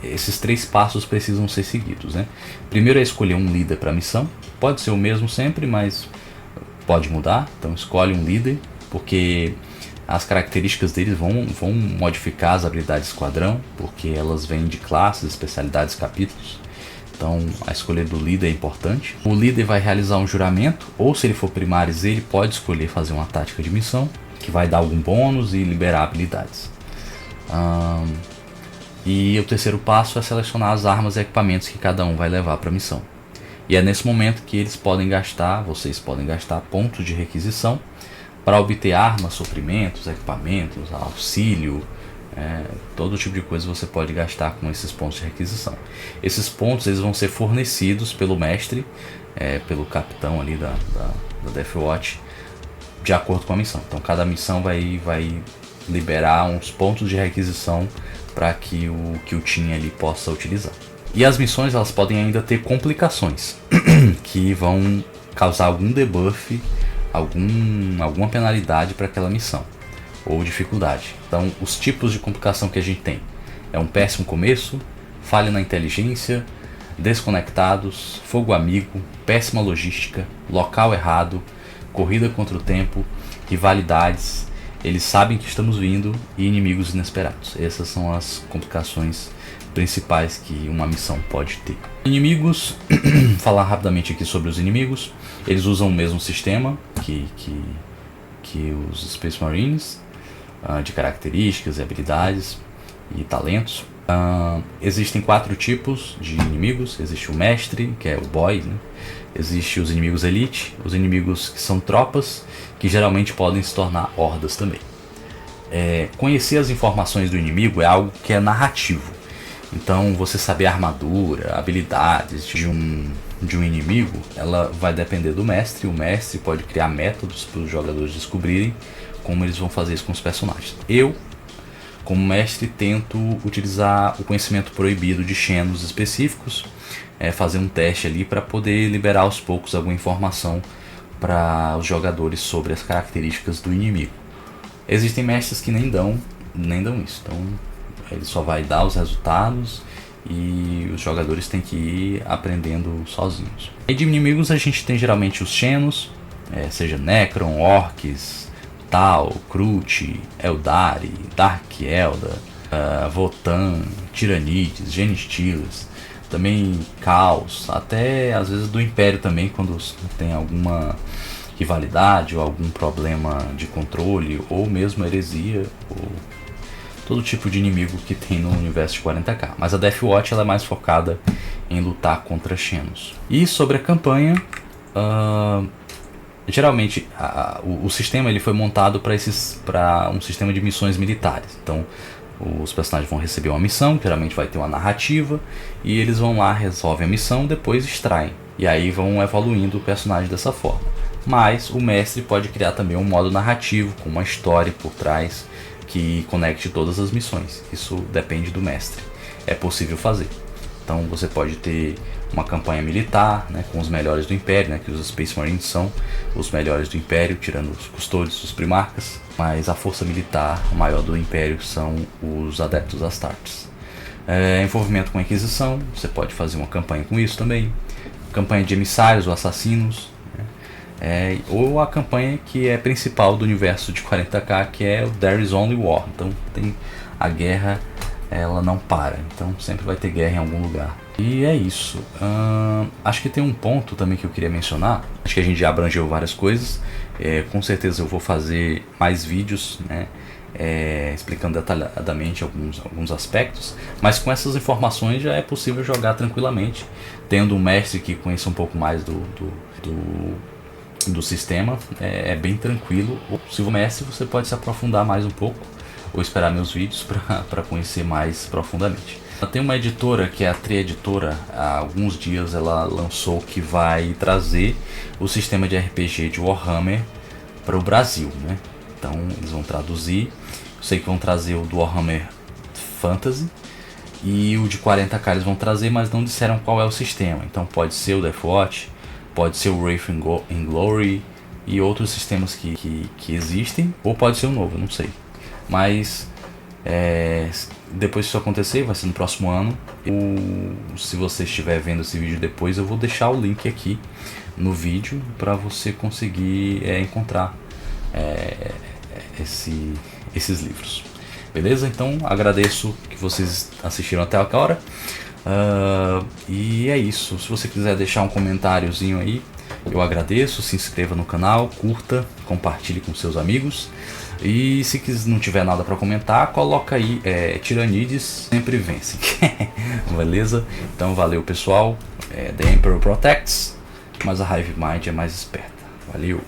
esses 3 passos precisam ser seguidos, né? Primeiro é escolher um líder para a missão. Pode ser o mesmo sempre, mas pode mudar. Então escolhe um líder, porque as características deles vão modificar as habilidades esquadrão, porque elas vêm de classes, especialidades, capítulos. Então a escolha do líder é importante. O líder vai realizar um juramento, ou se ele for primários, ele pode escolher fazer uma tática de missão, que vai dar algum bônus e liberar habilidades. E o terceiro passo é selecionar as armas e equipamentos que cada um vai levar para a missão. E é nesse momento que vocês podem gastar pontos de requisição para obter armas, suprimentos, equipamentos, auxílio, todo tipo de coisa você pode gastar com esses pontos de requisição. Esses pontos eles vão ser fornecidos pelo mestre, pelo capitão ali da Death Watch, de acordo com a missão. Então cada missão vai liberar uns pontos de requisição para que o time ali possa utilizar. E as missões elas podem ainda ter complicações que vão causar algum debuff, alguma penalidade para aquela missão ou dificuldade. Então os tipos de complicação que a gente tem é um péssimo começo, falha na inteligência, desconectados, fogo amigo, péssima logística, local errado, corrida contra o tempo, rivalidades, eles sabem que estamos vindo e inimigos inesperados. Essas são as complicações principais que uma missão pode ter. Inimigos, falar rapidamente aqui sobre os inimigos. Eles usam o mesmo sistema que os Space Marines, de características, habilidades e talentos. Existem 4 tipos de inimigos. Existe o mestre, que é o boy, né? Existem os inimigos elite, os inimigos que são tropas, que geralmente podem se tornar hordas também. Conhecer as informações do inimigo é algo que é narrativo. Então você saber a armadura, habilidades de um inimigo, ela vai depender do mestre. O mestre pode criar métodos para os jogadores descobrirem como eles vão fazer isso com os personagens. Eu, como mestre, tento utilizar o conhecimento proibido de Xenos específicos, fazer um teste ali para poder liberar aos poucos alguma informação para os jogadores sobre as características do inimigo. Existem mestres que nem dão isso, então ele só vai dar os resultados e os jogadores têm que ir aprendendo sozinhos. E de inimigos a gente tem geralmente os Xenos, seja Necron, Orcs, Tal, Krut, Eldari, Dark Eldar, Votann, Tiranides, Genestilas, também Caos, até às vezes do Império também, quando tem alguma rivalidade ou algum problema de controle, ou mesmo heresia, ou todo tipo de inimigo que tem no universo de 40k. Mas a Death Watch ela é mais focada em lutar contra Xenos. E sobre a campanha, geralmente o sistema ele foi montado para um sistema de missões militares. Então os personagens vão receber uma missão, geralmente vai ter uma narrativa, e eles vão lá, resolvem a missão, depois extraem. E aí vão evoluindo o personagem dessa forma. Mas o mestre pode criar também um modo narrativo, com uma história por trás, que conecte todas as missões. Isso depende do mestre. É possível fazer. Então você pode ter uma campanha militar, né, com os melhores do Império, né, que os Space Marines são os melhores do Império, tirando os custódios, os primarcas. Mas a força militar maior do Império são os adeptos Astartes. Envolvimento com Inquisição, você pode fazer uma campanha com isso também. Campanha de emissários ou assassinos. Ou a campanha que é principal do universo de 40k, que é o There is Only War. Então tem a guerra, ela não para, então sempre vai ter guerra em algum lugar. E é isso. Acho que tem um ponto também que eu queria mencionar. Acho que a gente já abrangeu várias coisas. Com certeza eu vou fazer mais vídeos, né, explicando detalhadamente alguns aspectos, mas com essas informações já é possível jogar tranquilamente, tendo um mestre que conheça um pouco mais do sistema. É bem tranquilo. Se o mestre, você pode se aprofundar mais um pouco ou esperar meus vídeos para conhecer mais profundamente. Tem uma editora que é a Tri Editora, há alguns dias ela lançou que vai trazer o sistema de RPG de Warhammer para o Brasil, né? Então eles vão traduzir, eu sei que vão trazer o do Warhammer Fantasy e o de 40k eles vão trazer, mas não disseram qual é o sistema. Então pode ser o Deathwatch, pode ser o Wraith and Glory e outros sistemas que existem, ou pode ser o novo, não sei. Mas depois que isso acontecer, vai ser no próximo ano. Se você estiver vendo esse vídeo depois, eu vou deixar o link aqui no vídeo para você conseguir encontrar esses livros. Beleza? Então agradeço que vocês assistiram até agora. E é isso. Se você quiser deixar um comentáriozinho aí, eu agradeço. Se inscreva no canal, curta, compartilhe com seus amigos. E se não tiver nada para comentar, coloca aí Tiranides sempre vence. Beleza? Então valeu, pessoal. The Emperor Protects, mas a Hive Mind é mais esperta. Valeu!